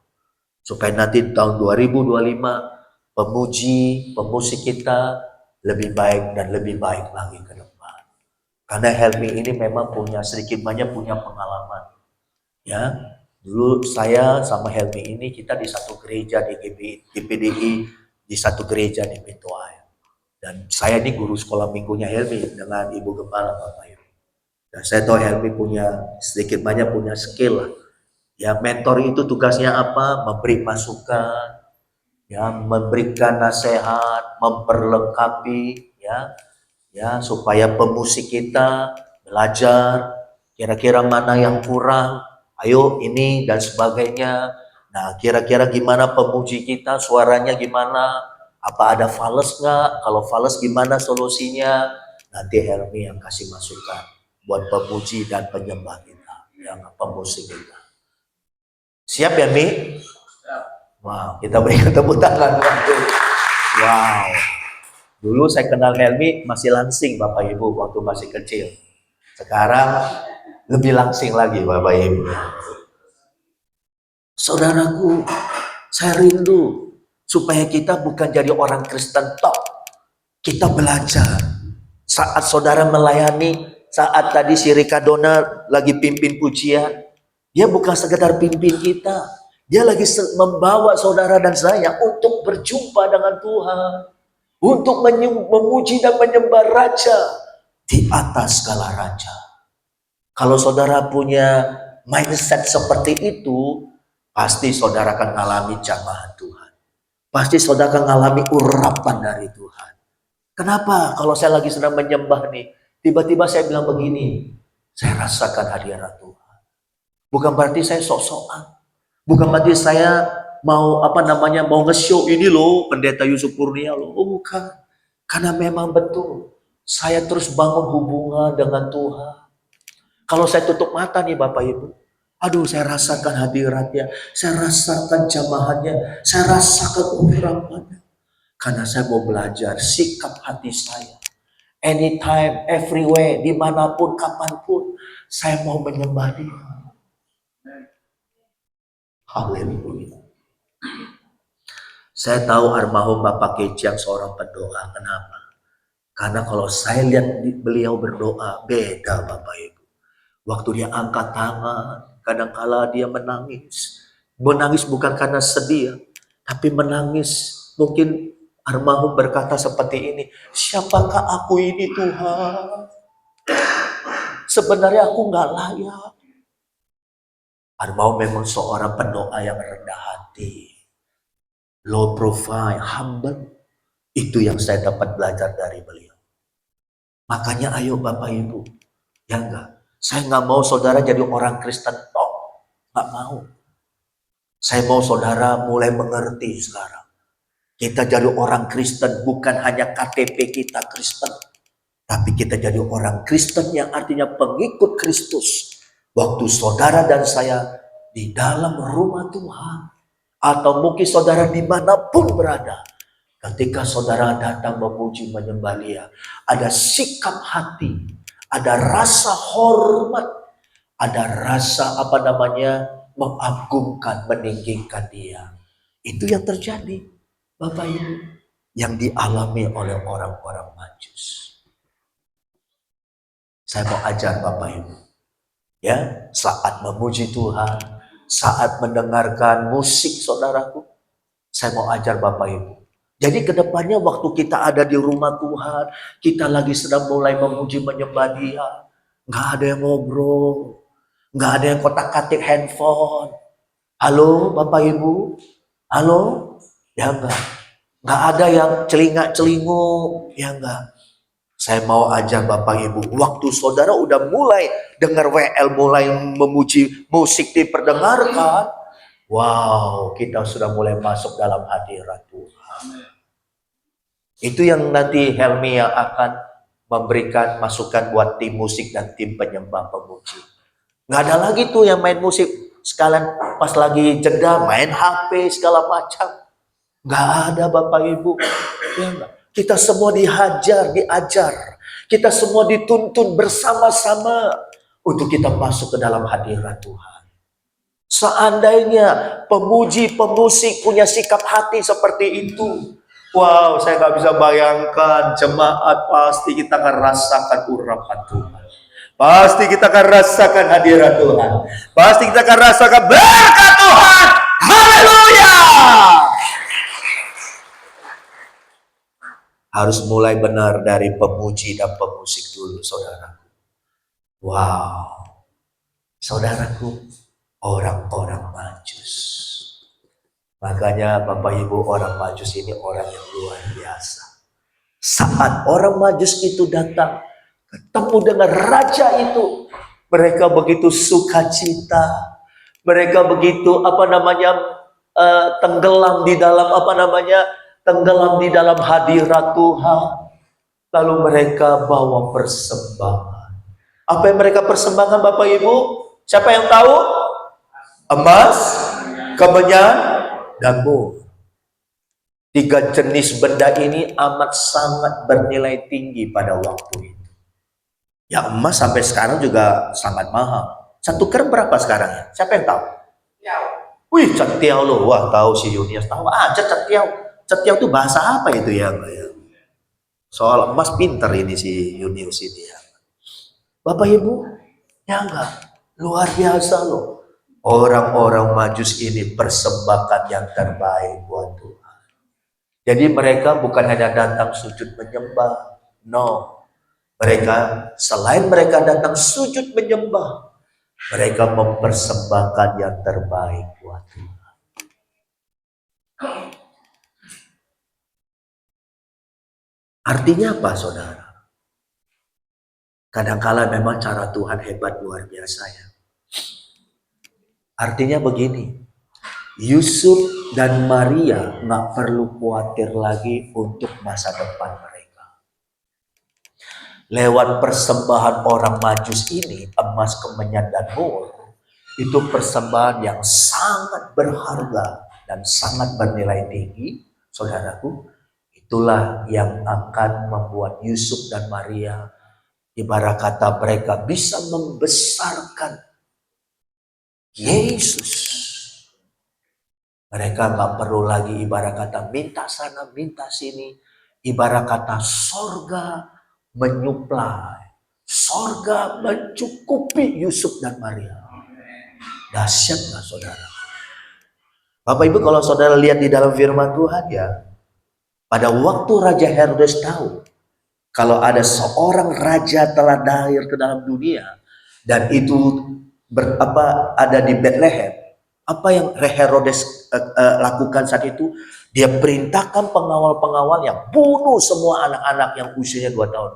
Supaya nanti tahun 2025 pemuji, pemusik kita lebih baik dan lebih baik lagi ke depan. Karena Helmi ini memang punya sedikit banyak punya pengalaman. Ya, dulu saya sama Helmi ini kita di satu gereja di GPDI, di satu gereja di Pintu Air. Dan saya ini guru sekolah minggunya Helmi dengan Ibu Gembala Bapak Ibu. Dan saya tahu Helmi punya sedikit banyak punya skill lah. Ya, mentor itu tugasnya apa? Memberi masukan, ya, memberikan nasihat, memperlengkapi, ya, supaya pemusik kita belajar kira-kira mana yang kurang, ayo ini dan sebagainya. Nah, kira-kira gimana pemuji kita, suaranya gimana, apa ada fals nggak, kalau fals gimana solusinya, nanti Helmi yang kasih masukan buat pemuji dan penyembah kita, yang pemusik kita. Siap ya, Mi? Wow, kita berikan tepuk tangan. Wow. Dulu saya kenal Helmi masih langsing Bapak Ibu waktu masih kecil. Sekarang lebih langsing lagi Bapak Ibu. Saudaraku, saya rindu supaya kita bukan jadi orang Kristen top. Kita belajar. Saat saudara melayani, saat tadi si Rika Dona lagi pimpin pujian, dia bukan sekedar pimpin kita. Dia lagi membawa saudara dan saya untuk berjumpa dengan Tuhan. Untuk memuji dan menyembah Raja di atas segala Raja. Kalau saudara punya mindset seperti itu, pasti saudara akan mengalami jamahan Tuhan. Pasti saudara akan mengalami urapan dari Tuhan. Kenapa? Kalau saya lagi sedang menyembah nih, tiba-tiba saya bilang begini, saya rasakan hadirat Tuhan. Bukan berarti saya sok-sokan. Bukan berarti saya mau mau nge-show ini loh Pendeta Yusuf Kurnia loh. Oh bukan. Karena memang betul saya terus bangun hubungan dengan Tuhan. Kalau saya tutup mata nih Bapak Ibu, aduh saya rasakan hadiratnya, saya rasakan jamahannya, saya rasakan urapannya. Karena saya mau belajar sikap hati saya. Anytime, everywhere, dimanapun, kapanpun, saya mau menyembah Dia. Haleluya. Saya tahu almarhum Bapak Keciang seorang pendoa. Kenapa? Karena kalau saya lihat beliau berdoa, beda Bapak Ibu. Waktu dia angkat tangan, kadangkala dia menangis. Menangis bukan karena sedih, tapi menangis. Mungkin almarhum berkata seperti ini, siapakah aku ini Tuhan? Sebenarnya aku nggak layak. Almarhum memang seorang pendoa yang rendah hati. Low profile, humble. Itu yang saya dapat belajar dari beliau. Makanya ayo Bapak Ibu, ya enggak. Saya enggak mau saudara jadi orang Kristen top. Enggak mau. Saya mau saudara mulai mengerti sekarang. Kita jadi orang Kristen bukan hanya KTP kita Kristen. Tapi kita jadi orang Kristen yang artinya pengikut Kristus. Waktu saudara dan saya di dalam rumah Tuhan. Atau mungkin saudara dimanapun berada. Ketika saudara datang memuji menyembah Dia. Ada sikap hati. Ada rasa hormat. Ada rasa mengagungkan, meninggikan Dia. Itu yang terjadi Bapak Ibu. Yang dialami oleh orang-orang Majus. Saya mau ajar Bapak Ibu. Ya, saat memuji Tuhan. Saat mendengarkan musik saudaraku, saya mau ajar Bapak Ibu. Jadi kedepannya waktu kita ada di rumah Tuhan, kita lagi sedang mulai memuji menyembah Dia, nggak ada yang ngobrol, nggak ada yang kotak-katik handphone. Halo Bapak Ibu, halo, ya nggak ada yang celingak-celinguk, ya enggak. Saya mau ajar Bapak Ibu, waktu saudara udah mulai dengar WL, mulai memuji musik diperdengarkan, wow, kita sudah mulai masuk dalam hadirat Tuhan. Itu yang nanti Helmi yang akan memberikan masukan buat tim musik dan tim penyembah pemuji. Nggak ada lagi tuh yang main musik sekalian pas lagi jeda main HP segala macam. Nggak ada Bapak Ibu. Ya enggak? Kita semua diajar. Kita semua dituntun bersama-sama untuk kita masuk ke dalam hadirat Tuhan. Seandainya pemuji, pemusik punya sikap hati seperti itu, Wow, saya nggak bisa bayangkan, jemaat pasti kita akan rasakan urapan Tuhan. Pasti kita akan rasakan hadirat Tuhan. Pasti kita akan rasakan berkat Tuhan. Haleluya! Harus mulai benar dari pemuji dan pemusik dulu, saudaraku. Wow, saudaraku, orang-orang Majus. Makanya Bapak Ibu, orang Majus ini orang yang luar biasa. Saat orang Majus itu datang, ketemu dengan raja itu, mereka begitu sukacita, mereka begitu tenggelam di dalam hadirat Tuhan. Lalu mereka bawa persembahan. Apa yang mereka persembahkan, Bapak Ibu? Siapa yang tahu? Emas, kemenyan, dan mur. 3 jenis benda ini amat sangat bernilai tinggi pada waktu itu. Ya, emas sampai sekarang juga sangat mahal. 1 gram berapa sekarang ya? Siapa yang tahu? Wih, cetiau loh. Wah, tahu si Yunius. Tahu aja cetiau. Cetiau itu bahasa apa itu ya, Mbak ya? Soal emas pinter ini si Yunius ini ya. Bapak Ibu, ya enggak? Luar biasa loh. Orang-orang Majus ini persembahkan yang terbaik buat Tuhan. Jadi mereka bukan hanya datang sujud menyembah. No. Selain mereka datang sujud menyembah, mereka mempersembahkan yang terbaik buat Tuhan. Artinya apa, saudara? Kadangkala memang cara Tuhan hebat luar biasa ya. Artinya begini, Yusuf dan Maria nggak perlu khawatir lagi untuk masa depan mereka. Lewat persembahan orang Majus ini, emas, kemenyan, dan mur, itu persembahan yang sangat berharga dan sangat bernilai tinggi, saudaraku. Itulah yang akan membuat Yusuf dan Maria, ibarat kata mereka bisa membesarkan Yesus. Mereka nggak perlu lagi ibarat kata minta sana, minta sini. Ibarat kata sorga menyuplai, sorga mencukupi Yusuf dan Maria. Dahsyat nggak, saudara? Bapak Ibu, kalau saudara lihat di dalam firman Tuhan ya, pada waktu Raja Herodes tahu kalau ada seorang raja telah lahir ke dalam dunia dan itu ada di Bethlehem, apa yang Herodes lakukan saat itu? Dia perintahkan pengawal-pengawal yang bunuh semua anak-anak yang usianya 2 tahun.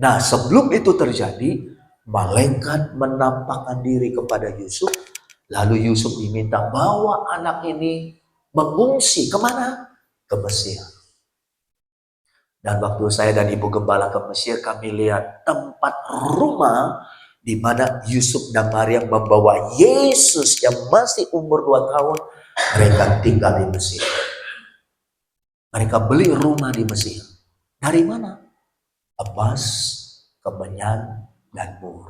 Nah, sebelum itu terjadi, malaikat menampakkan diri kepada Yusuf, lalu Yusuf diminta bawa anak ini mengungsi kemana? Ke Mesir. Dan waktu saya dan Ibu Gembala ke Mesir, kami lihat tempat rumah di mana Yusuf dan Maria membawa Yesus yang masih umur 2 tahun, mereka tinggal di Mesir. Mereka beli rumah di Mesir. Dari mana? Emas, kemenyan, dan mur.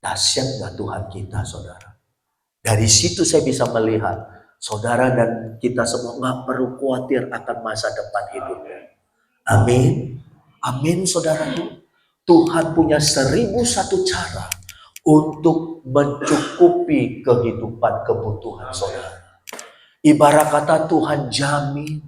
Dahsyat gak Tuhan kita, saudara? Dari situ saya bisa melihat, saudara dan kita semua gak perlu khawatir akan masa depan hidupnya. Amin. Amin, saudaraku. Tuhan punya 1001 cara untuk mencukupi kehidupan kebutuhan saudara. Ibarat kata Tuhan jamin.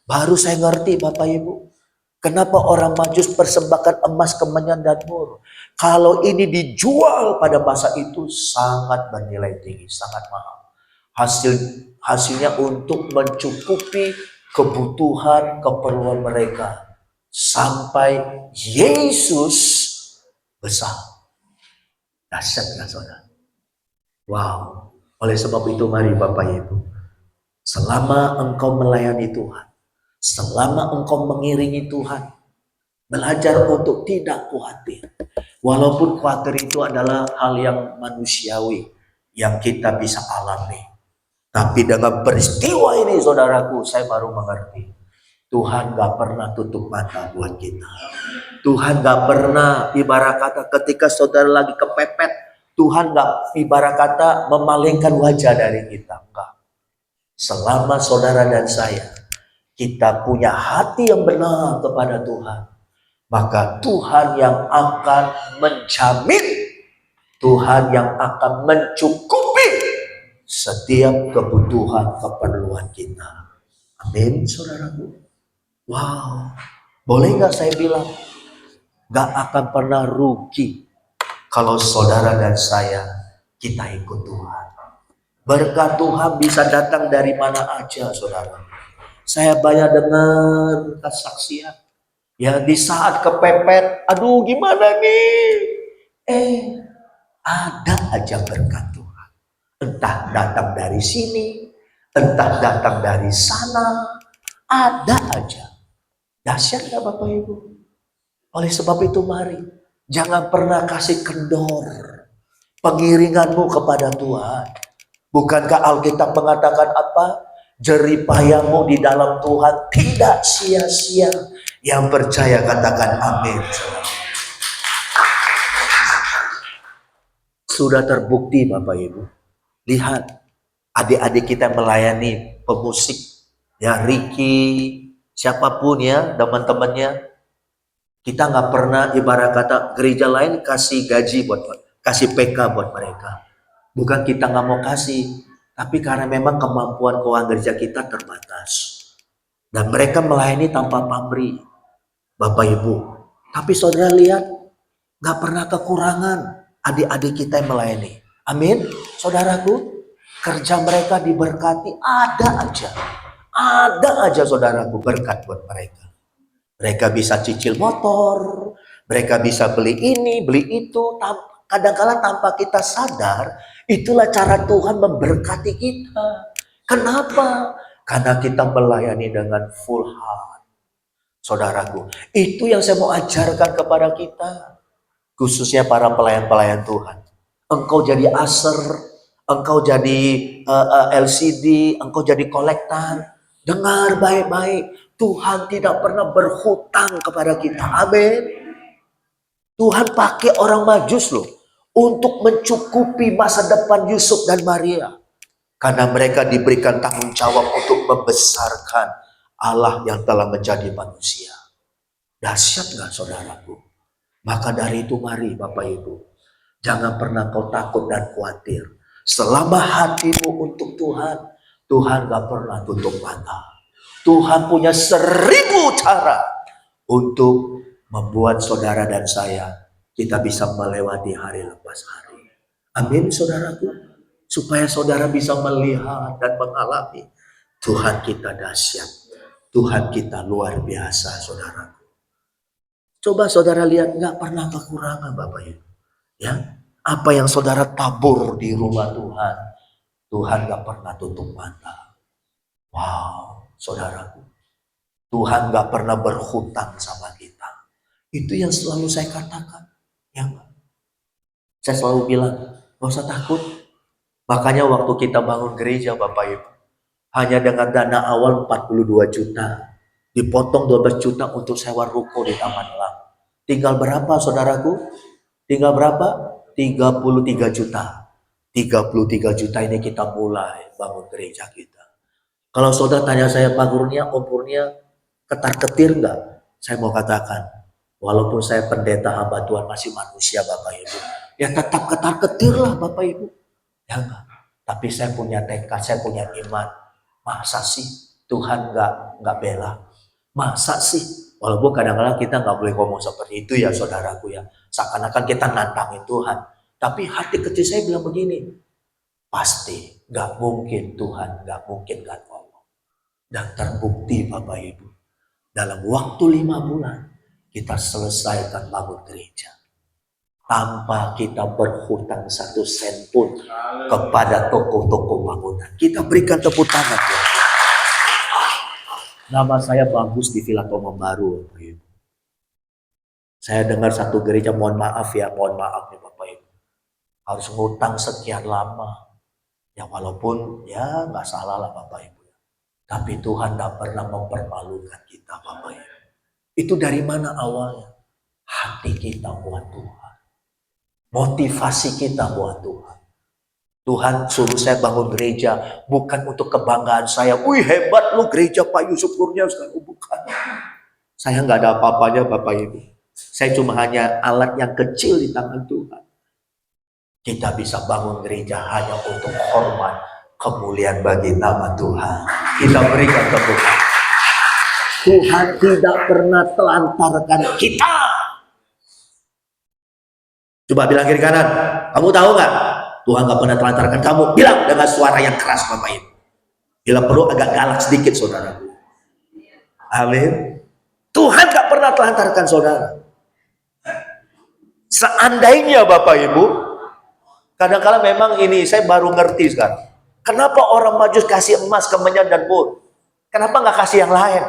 Baru saya ngerti, Bapak Ibu, kenapa orang Majus persembahkan emas, kemenyan, dan mur. Kalau ini dijual pada masa itu sangat bernilai tinggi, sangat mahal. Hasilnya untuk mencukupi kebutuhan, keperluan mereka sampai Yesus besar. Dahsyat kan, saudara? Wow. Oleh sebab itu mari Bapak Ibu, selama engkau melayani Tuhan, selama engkau mengiringi Tuhan, belajar untuk tidak khawatir. Walaupun khawatir itu adalah hal yang manusiawi yang kita bisa alami. Tapi dengan peristiwa ini, saudaraku, saya baru mengerti. Tuhan gak pernah tutup mata buat kita. Tuhan gak pernah ibarat kata ketika saudara lagi kepepet, Tuhan gak ibarat kata memalingkan wajah dari kita. Enggak. Selama saudara dan saya, kita punya hati yang benar kepada Tuhan, maka Tuhan yang akan menjamin, Tuhan yang akan mencukupi setiap kebutuhan keperluan kita. Amin, saudaraku. Wow, boleh nggak saya bilang, nggak akan pernah rugi kalau saudara dan saya kita ikut Tuhan. Berkat Tuhan bisa datang dari mana aja, saudara. Saya banyak dengar kesaksian. Ya di saat kepepet, aduh gimana nih? Ada aja berkat Tuhan. Entah datang dari sini, entah datang dari sana, ada aja. Dahsyat gak Bapak Ibu? Oleh sebab itu mari, jangan pernah kasih kendor pengiringanmu kepada Tuhan. Bukankah Alkitab mengatakan apa? Jeripayamu di dalam Tuhan tidak sia-sia. Yang percaya katakan amin. Sudah terbukti Bapak Ibu. Lihat, adik-adik kita melayani pemusik, ya Ricky, siapapun ya, teman-temannya. Kita nggak pernah ibarat kata gereja lain kasih gaji kasih PK buat mereka. Bukan kita nggak mau kasih, tapi karena memang kemampuan keuangan gereja kita terbatas. Dan mereka melayani tanpa pamrih, Bapak Ibu. Tapi saudara lihat, nggak pernah kekurangan adik-adik kita yang melayani. Amin, saudaraku. Kerja mereka diberkati, ada aja saudaraku berkat buat mereka. Mereka bisa cicil motor, mereka bisa beli ini, beli itu. Kadang-kala tanpa kita sadar, itulah cara Tuhan memberkati kita. Kenapa? Karena kita melayani dengan full heart. Saudaraku, itu yang saya mau ajarkan kepada kita. Khususnya para pelayan-pelayan Tuhan. Engkau jadi aser, engkau jadi LCD, engkau jadi kolektan. Dengar baik-baik, Tuhan tidak pernah berhutang kepada kita. Amin. Tuhan pakai orang Majus loh untuk mencukupi masa depan Yusuf dan Maria. Karena mereka diberikan tanggung jawab untuk membesarkan Allah yang telah menjadi manusia. Dahsyat gak saudaraku? Maka dari itu mari Bapak Ibu, jangan pernah kau takut dan khawatir. Selama hatimu untuk Tuhan, Tuhan gak pernah tutup mata. Tuhan punya 1000 cara untuk membuat saudara dan saya kita bisa melewati hari lepas hari. Amin saudaraku. Supaya saudara bisa melihat dan mengalami Tuhan kita dahsyat. Tuhan kita luar biasa saudaraku. Coba saudara lihat, gak pernah kekurangan Bapak Ibu. Ya, apa yang saudara tabur di rumah Tuhan, Tuhan gak pernah tutup mata. Wow, saudaraku, Tuhan gak pernah berhutang sama kita. Itu yang selalu saya katakan. Ya, saya selalu bilang, gak usah takut. Makanya waktu kita bangun gereja Bapak Ibu, hanya dengan dana awal 42 juta, dipotong 12 juta untuk sewa ruko di Taman Elang. Tinggal berapa saudaraku? Tinggal berapa? 33 juta. 33 juta ini kita mulai bangun gereja kita. Kalau saudara tanya saya, Pak Kurnia, Om Kurnia, ketar-ketir enggak? Saya mau katakan, walaupun saya pendeta hamba Tuhan masih manusia Bapak Ibu, ya tetap ketar-ketir lah Bapak Ibu. Ya enggak? Tapi saya punya tekad, saya punya iman. Masa sih Tuhan enggak bela? Masa sih? Walaupun kadang-kadang kita enggak boleh ngomong seperti itu ya saudaraku ya. Seakan-akan kita nantangin Tuhan. Tapi hati kecil saya bilang begini, pasti enggak mungkin Tuhan enggak mungkin enggak ngomong. Dan terbukti Bapak Ibu, dalam waktu 5 bulan kita selesaikan bangun gereja. Tanpa kita berhutang 1 sen pun kepada toko-toko bangunan. Kita berikan tepuk tangan. Ya. Nama saya bagus di Villa Tomang Baru, Bapak Ibu. Saya dengar satu gereja, mohon maaf nih Bapak Ibu, harus ngutang sekian lama. Ya walaupun ya nggak salah lah Bapak Ibu. Tapi Tuhan tidak pernah mempermalukan kita Bapak Ibu. Itu dari mana awalnya? Hati kita buat Tuhan. Motivasi kita buat Tuhan. Tuhan suruh saya bangun gereja bukan untuk kebanggaan saya. Wih hebat lu gereja Pak Yusuf Kurniawan. Bukan. Saya nggak ada apa-apanya Bapak Ibu. Saya cuma hanya alat yang kecil di tangan Tuhan. Kita bisa bangun gereja hanya untuk hormat, kemuliaan bagi nama Tuhan. Kita berikan tepuk tangan. Tuhan tidak pernah telantarkan kita. Coba bilang kiri kanan, kamu tahu nggak? Tuhan nggak pernah telantarkan kamu. Bilang dengan suara yang keras Bapak Ibu. Bila perlu agak galak sedikit saudara. Amin. Tuhan nggak pernah telantarkan saudara. Seandainya Bapak Ibu, kadang-kadang memang ini saya baru ngerti sekarang. Kenapa orang Majus kasih emas, kemenyan dan mur? Kenapa nggak kasih yang lain?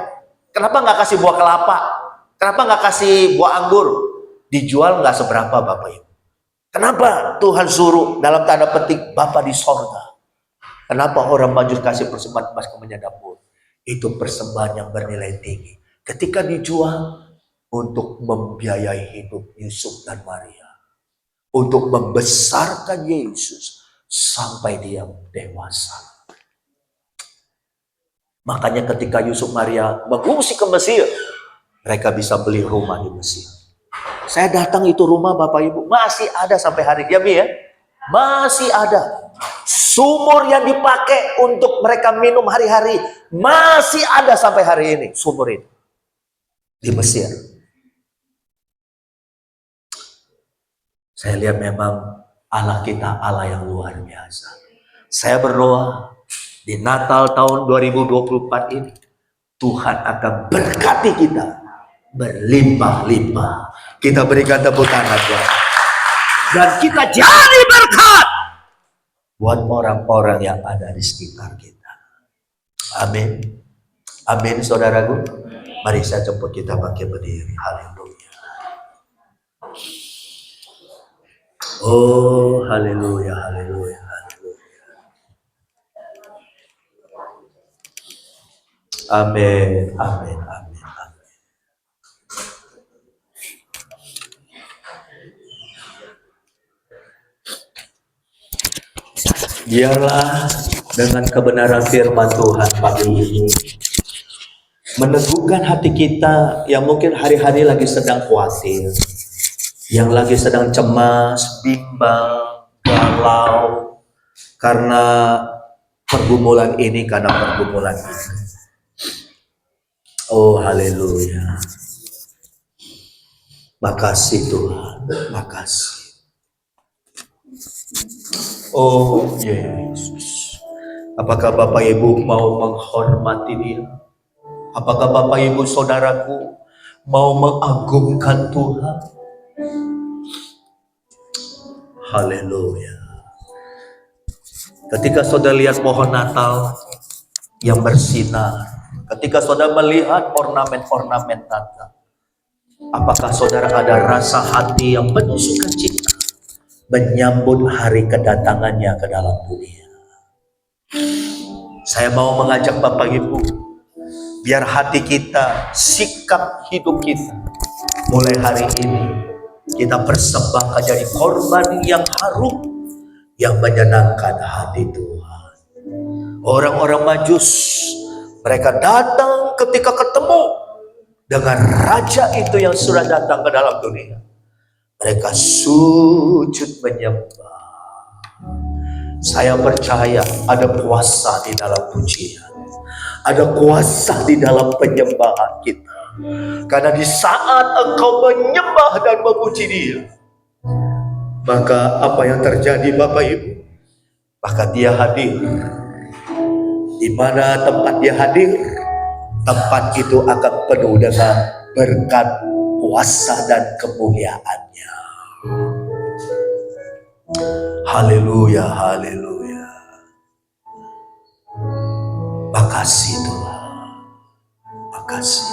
Kenapa nggak kasih buah kelapa? Kenapa nggak kasih buah anggur? Dijual nggak seberapa Bapak Ibu. Kenapa Tuhan suruh dalam tanda petik Bapa di sorga? Kenapa orang Majus kasih persembahan emas, kemenyan dan mur? Itu persembahan yang bernilai tinggi. Ketika dijual untuk membiayai hidup Yusuf dan Maria. Untuk membesarkan Yesus sampai dia dewasa. Makanya ketika Yusuf Maria mengungsi ke Mesir, mereka bisa beli rumah di Mesir. Saya datang itu rumah Bapak Ibu, masih ada sampai hari ini ya. Masih ada. Sumur yang dipakai untuk mereka minum hari-hari, masih ada sampai hari ini sumur itu. Di Mesir. Saya lihat memang Allah kita Allah yang luar biasa. Saya berdoa di Natal tahun 2024 ini Tuhan akan berkati kita berlimpah-limpah. Kita berikan tepuk tangan Tuhan. Dan kita jadi berkat buat orang-orang yang ada di sekitar kita. Amin. Amin saudaraku. Mari saya jemput kita pakai berdiri. Haleluya. Oh, haleluya, haleluya, haleluya. Amin, amin, amin, amin. Biarlah dengan kebenaran firman Tuhan pagi ini meneguhkan hati kita yang mungkin hari-hari lagi sedang khawatir, yang lagi sedang cemas, bimbang, galau karena pergumulan ini, karena pergumulan ini. Oh haleluya. Makasih Tuhan, makasih. Oh Yesus. Apakah Bapak Ibu mau menghormati Dia? Apakah Bapak Ibu saudaraku mau mengagungkan Tuhan? Haleluya. Ketika saudara lihat pohon Natal yang bersinar, ketika saudara melihat ornamen-ornamen Natal, apakah saudara ada rasa hati yang penuh sukacita menyambut hari kedatangannya ke dalam dunia? Saya mau mengajak Bapak Ibu, biar hati kita, sikap hidup kita mulai hari ini kita persembahkan jadi korban yang harum, yang menyenangkan hati Tuhan. Orang-orang Majus, mereka datang ketika ketemu dengan raja itu yang sudah datang ke dalam dunia. Mereka sujud menyembah. Saya percaya ada kuasa di dalam pujian. Ada kuasa di dalam penyembahan kita. Karena di saat engkau menyembah dan memuji Dia, maka apa yang terjadi Bapak Ibu? Maka Dia hadir. Di mana tempat Dia hadir, tempat itu akan penuh dengan berkat, kuasa dan kemuliaannya. Haleluya, haleluya. Makasih Tuhan. Makasih.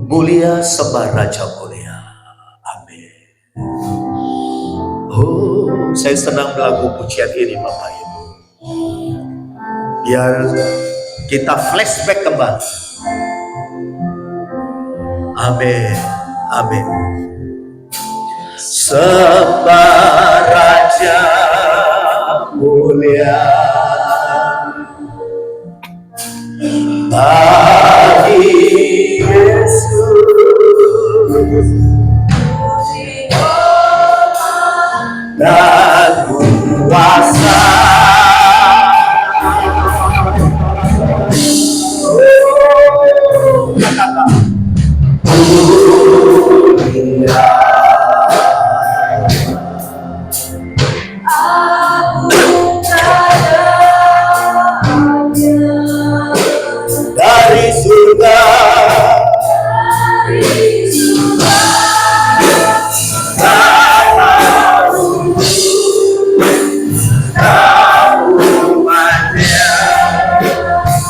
Mulia sembah Raja mulia. Amin. Oh, saya senang lagu pujian ini Bapak Ibu. Biar kita flashback kembali. Amin. Amin. sembah Raja mulia bagi Yesus dan kuasa. Dari surga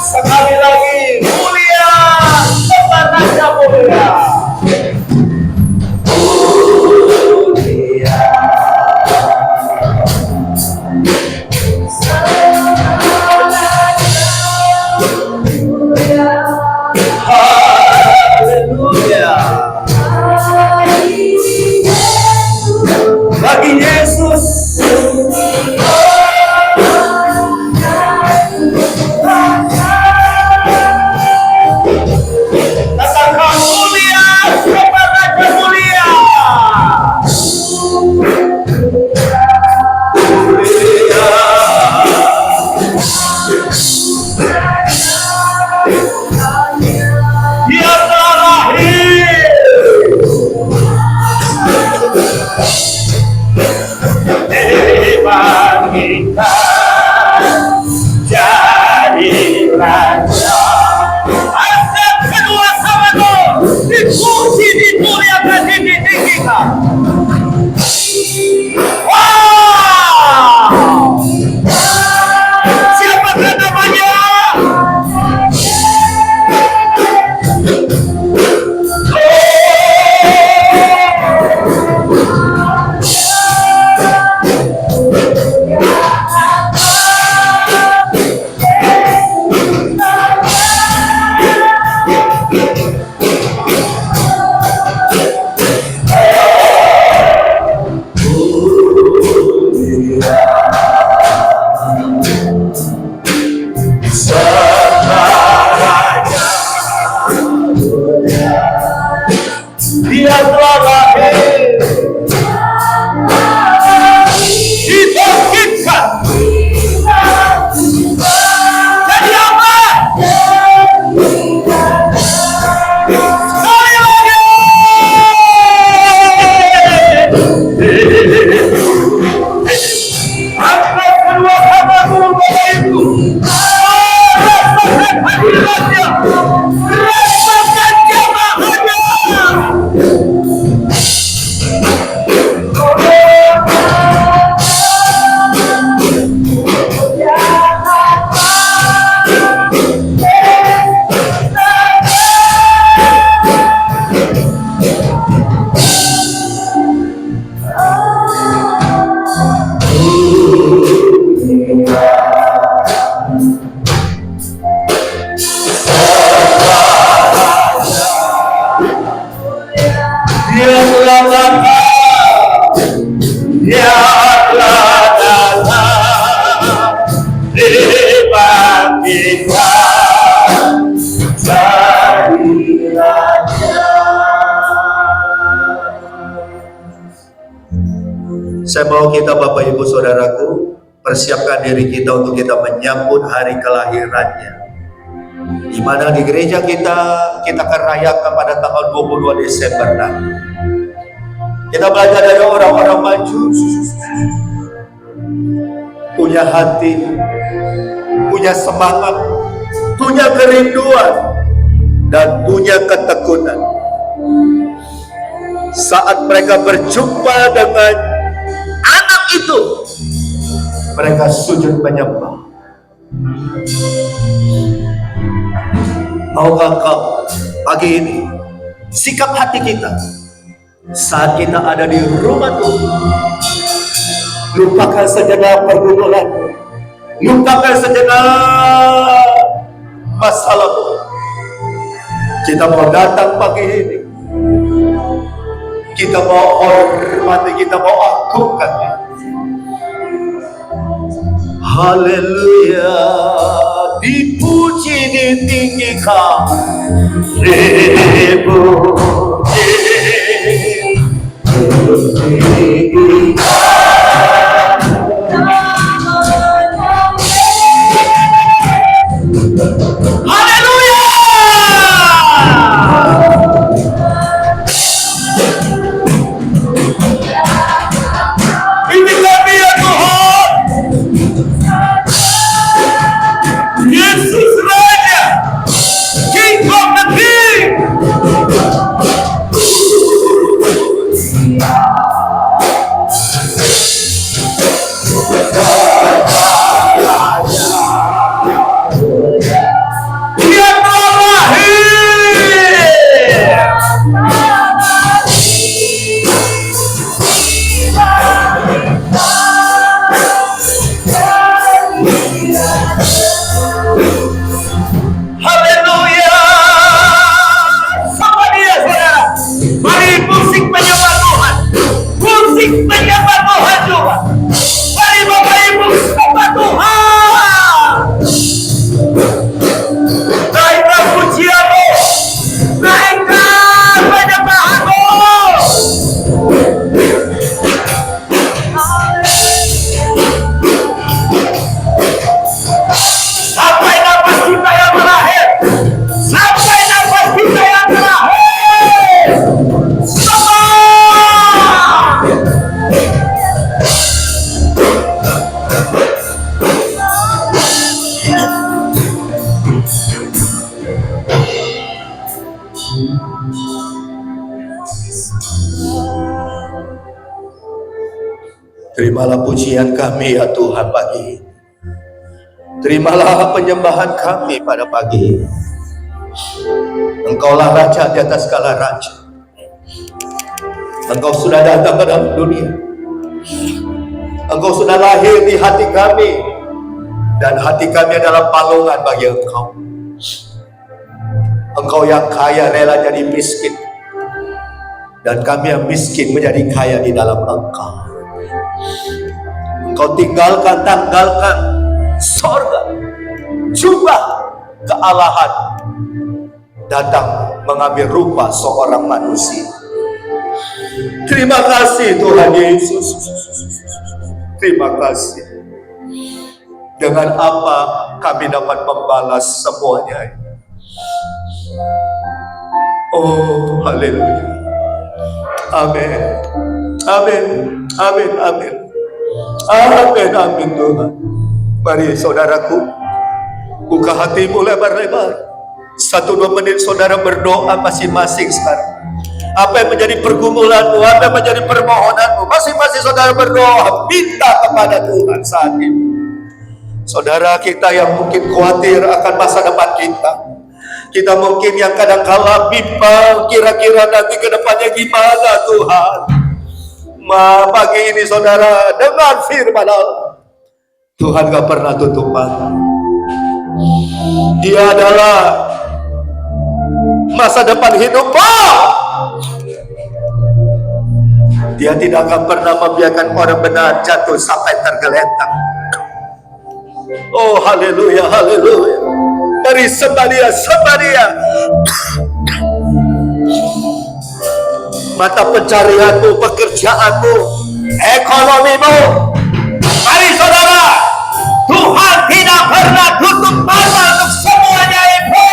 sekali lagi mulia, sembah Raja mulia. Bagi Yesus katakan mulia, sembah Raja mulia. Dia telah lahir dibangkitkan jadi Raja. Angkat kedua tanganmu, dipuji, dimuliakan, ditinggikan. Wow! Siapakah namanya? Dia telah lahir dibangkitkan jadi apa? Sekali lagi angkat kedua tanganmu Bapak Ibu, rasakan hadiratnya, rasakan jamaahnya. Dia telah datang, dia telah datang, dibangkitkan jadi Raja. Saya mau kita Bapak Ibu Saudaraku persiapkan diri kita untuk kita menyambut hari kelahirannya, di mana di gereja kita akan rayakan pada tanggal 22 Desember nanti. Kita belajar dari orang-orang maju, punya hati, punya semangat, punya kerinduan, dan punya ketekunan. Saat mereka berjumpa dengan anak itu, mereka sujud menyembah. Maukah kau pagi ini sikap hati kita saat kita ada di rumah Tuhan, lupakan sejenak pergumulan, lupakan sejenak masalah Tuhan. Kita mau datang pagi ini Kita mau hormati, kita mau agungkan Dia. Haleluya, dipuji, ditinggikan, dipuji. Terimalah pujian kami ya Tuhan pagi ini. Terimalah penyembahan kami pada pagi ini. Engkaulah Raja di atas segala raja. Engkau sudah datang ke dalam dunia. Engkau sudah lahir di hati kami. Dan hati kami adalah palungan bagi Engkau. Engkau yang kaya rela jadi miskin. Dan kami yang miskin menjadi kaya di dalam Engkau. Engkau tanggalkan sorga, jubah kealahan, datang mengambil rupa seorang manusia. Terima kasih Tuhan Yesus. Terima kasih. Dengan apa kami dapat membalas semuanya? Oh, haleluya. Amin. Amin. Amin. Amin. Amin. Amin Tuhan. Mari saudaraku, buka hatimu lebar-lebar. 1-2 menit saudara berdoa masing-masing sekarang. Apa yang menjadi pergumulanmu, apa yang menjadi permohonanmu, masing-masing saudara berdoa, minta kepada Tuhan saat ini. Saudara kita yang mungkin khawatir akan masa depan kita, kita mungkin yang kadang-kala bimbang, kira-kira nanti ke depannya gimana Tuhan. Pagi ini saudara, dengan firman Allah, Tuhan gak pernah tutup mata. Dia adalah masa depan hidupmu. Dia tidak akan pernah membiarkan orang benar jatuh sampai tergeletak. Oh haleluya, haleluya. Mari sembah Dia, sembah Dia. Mata pencarianmu, pekerjaanmu, ekonomimu. Mari saudara, Tuhan tidak pernah tutup mata untuk semuanya itu.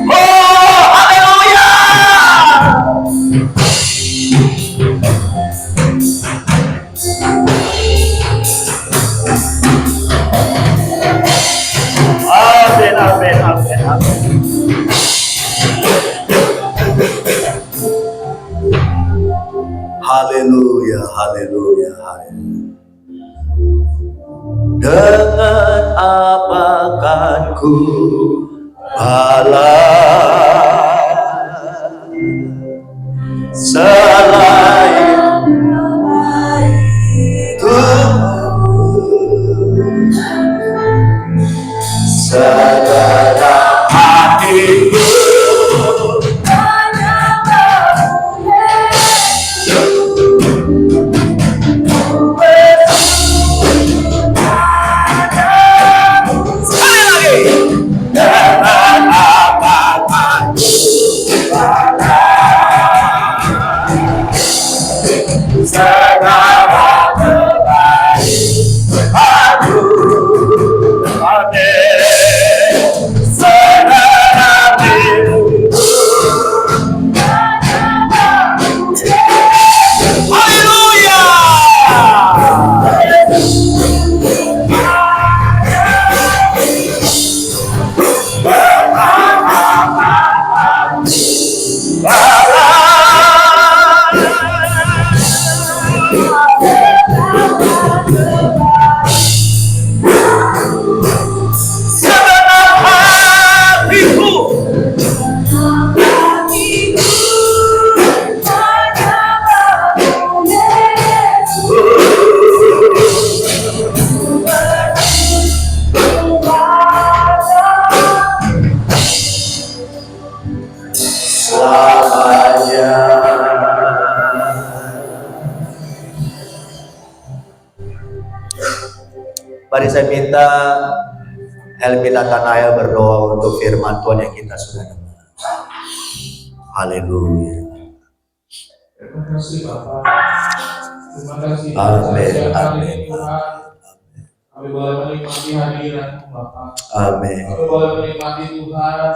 Oh, haleluya. Amin, amin, amin, amin. Haleluya, haleluya, haleluya. Dengan apa kan ku balas selain Tuhan, segala hatiku Mari saya minta Helmina Tanaya berdoa untuk firman Tuhan yang kita sudah dengar. Haleluya. Terima kasih Bapak. Terima kasih. Amin. Amin. Kami boleh menikmati hadirat Bapak. Amin. Kami boleh menikmati Tuhan.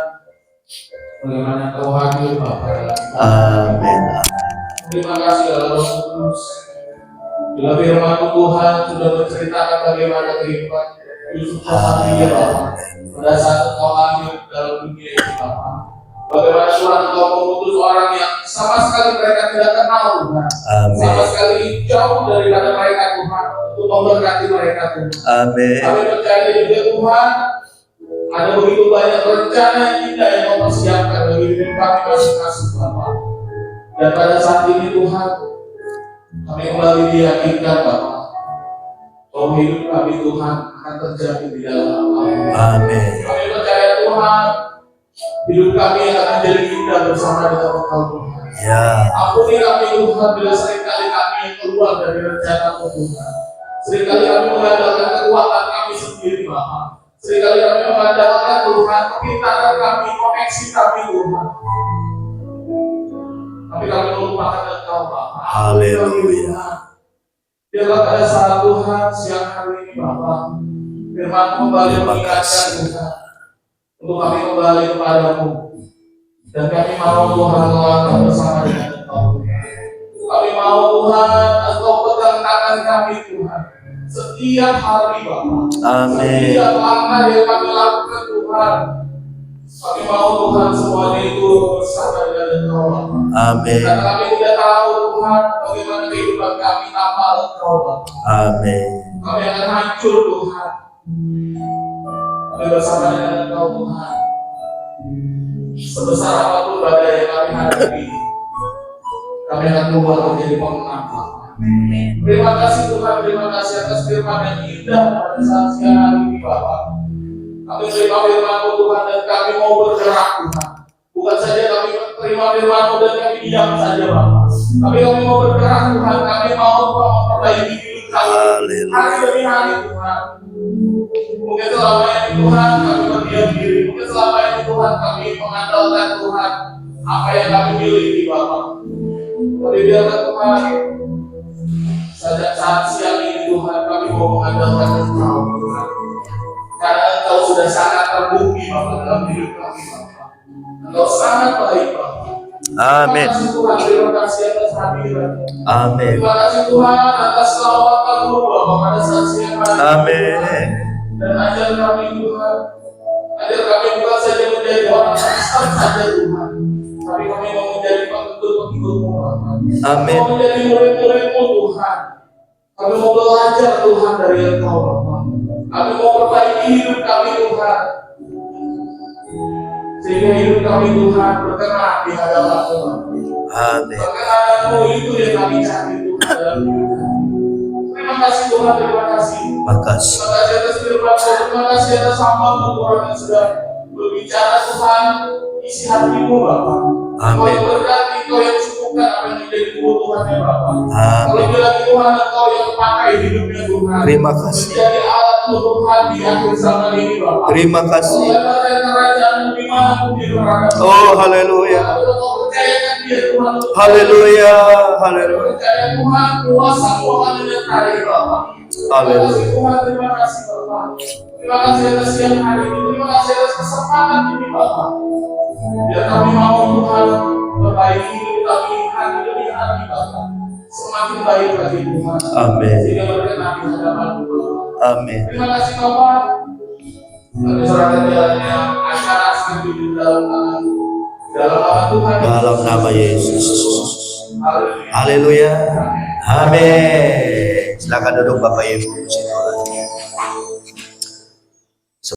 Bagaimana Kau hadir Bapak dalam hidup. Amin. Terima kasih Allah Roh Kudus. Bila firman Tuhan sudah menceritakan bagaimana kehidupan Yusuf Maria Bapak. Pada saat Engkau lahir dalam dunia ini Bapak. Bagaimana Tuhan Engkau mengutus orang yang sama sekali mereka tidak kenal Tuhan. Amin. Sama sekali jauh daripada mereka Tuhan. Untuk memberkati mereka Tuhan. Amin. Kami percaya juga Tuhan. Ada begitu banyak rencana yang indah yang Kau persiapkan bagi hidup kami masing-masing Bapak. Dan pada saat ini Tuhan, kami kembali diyakinkan Bapak, bahwa hidup kami Tuhan akan terjamin di dalam kami. Amin. Kami percaya Tuhan, hidup kami akan menjadi indah bersama dengan Engkau Tuhan. Ya. Ampuni kami Tuhan bila seringkali kami yang keluar dari rencana-Mu Tuhan. Seringkali kami mengandalkan kekuatan kami sendiri Bapak. Seringkali kami mengandalkan Tuhan, kepintaran kami, koneksi kami Tuhan. Tapi kami melupakan Engkau Bapak. Haleluya. Biarlah pada saat Tuhan siang hari ini Bapak, firman kembali mengingatkan Tuhan untuk kami kembali kepadamu. Dan kami mau Tuhan melangkah bersama dengan Engkau Tuhan. Kami mau Tuhan Engkau pegang tangan kami Tuhan setiap hari Bapak. Amin. Setiap langkah yang kami lakukan Tuhan, kami mau Tuhan semuanya itu bersama dengan Engkau Bapak. Amin. Karena kami tidak tahu Tuhan bagaimana kehidupan kami tanpa Engkau Bapak. Amin. Kami akan hancur Tuhan. Kami bersama dengan Engkau Tuhan. Sebesar apapun badai yang kami hadapi, kami akan keluar menjadi pemenang Bapak. Terima kasih Tuhan, terima kasih atas firman yang indah pada saat siang hari ini Bapak. Kami terima firman-Mu Tuhan dan kami mau bergerak Tuhan. Bukan saja kami terima firman-Mu dan kami diam saja Bapak. Tapi kami mau bergerak Tuhan, kami mau Tuhan memperbaiki hidup kami hari demi hari Tuhan. Mungkin selama ini Tuhan kami berdiam diri, mungkin selama ini Tuhan kami mengandalkan Tuhan apa yang kami miliki Bapak. Tapi biarlah Tuhan saat siang ini Tuhan kami mau mengandalkan Engkau Tuhan. Karena Engkau sudah sangat terbukti Bapak dalam hidup kami Bapak. Engkau sangat baik Bapak. Amin. Terima kasih Tuhan, terima kasih atas hadirat. Amin. Terima kasih Tuhan atas selawatan-Mu Bapak pada saat siang hari. Amin. Dan ajar kami Tuhan. Ajar kami bukan saja menjadi orang Kristen saja Tuhan, tapi kami mau menjadi pengikut-pengikut-Mu Bapak. Amin. Mau menjadi murid-murid-Mu Tuhan. Kami mau belajar Tuhan dari Engkau Bapak. Kami mau perbaiki hidup kami Tuhan, sehingga hidup kami Tuhan berkenan di hadapan-Mu. Amin. Perkenan-Mu itu yang kami cari Tuhan dalam hidup kami. Terima kasih Tuhan, terima kasih. Makasih. Terima kasih atas firman-Mu, terima kasih atas hamba-Mu Tuhan yang sudah berbicara Tuhan, isi hati-Mu Bapak. Engkau yang berkati, Engkau yang cukupkan apa yang menjadi kebutuhannya Bapak. Amin. Kalau lagi Tuhan, Engkau yang pakai hidupnya Tuhan. Terima kasih. Menjadi alat untuk Tuhan di akhir zaman ini Bapak. Terima kasih. Kalau kerajaan-Mu dimanapun di luar. Oh, haleluya. Engkau percayakan dia Tuhan. Haleluya. Haleluya. Percaya Tuhan, kuasa Tuhan menyertai Bapak. Terima kasih Tuhan, terima kasih Bapak. Terima kasih atas siang hari ini, terima kasih atas kesempatan ini Bapak. Biar kami mau Tuhan perbaiki hidup kami hari demi hari Bapak. Semakin baik lagi Tuhan. Amin. Sehingga berkenan di hadapan-Mu Bapak. Amin. Terima kasih Bapak. Kami serahkan jalannya acara studi di dalam tangan-Mu. Dalam nama Tuhan. Dalam nama Yesus. Haleluya. Haleluya. Amin. Silakan duduk Bapak Ibu.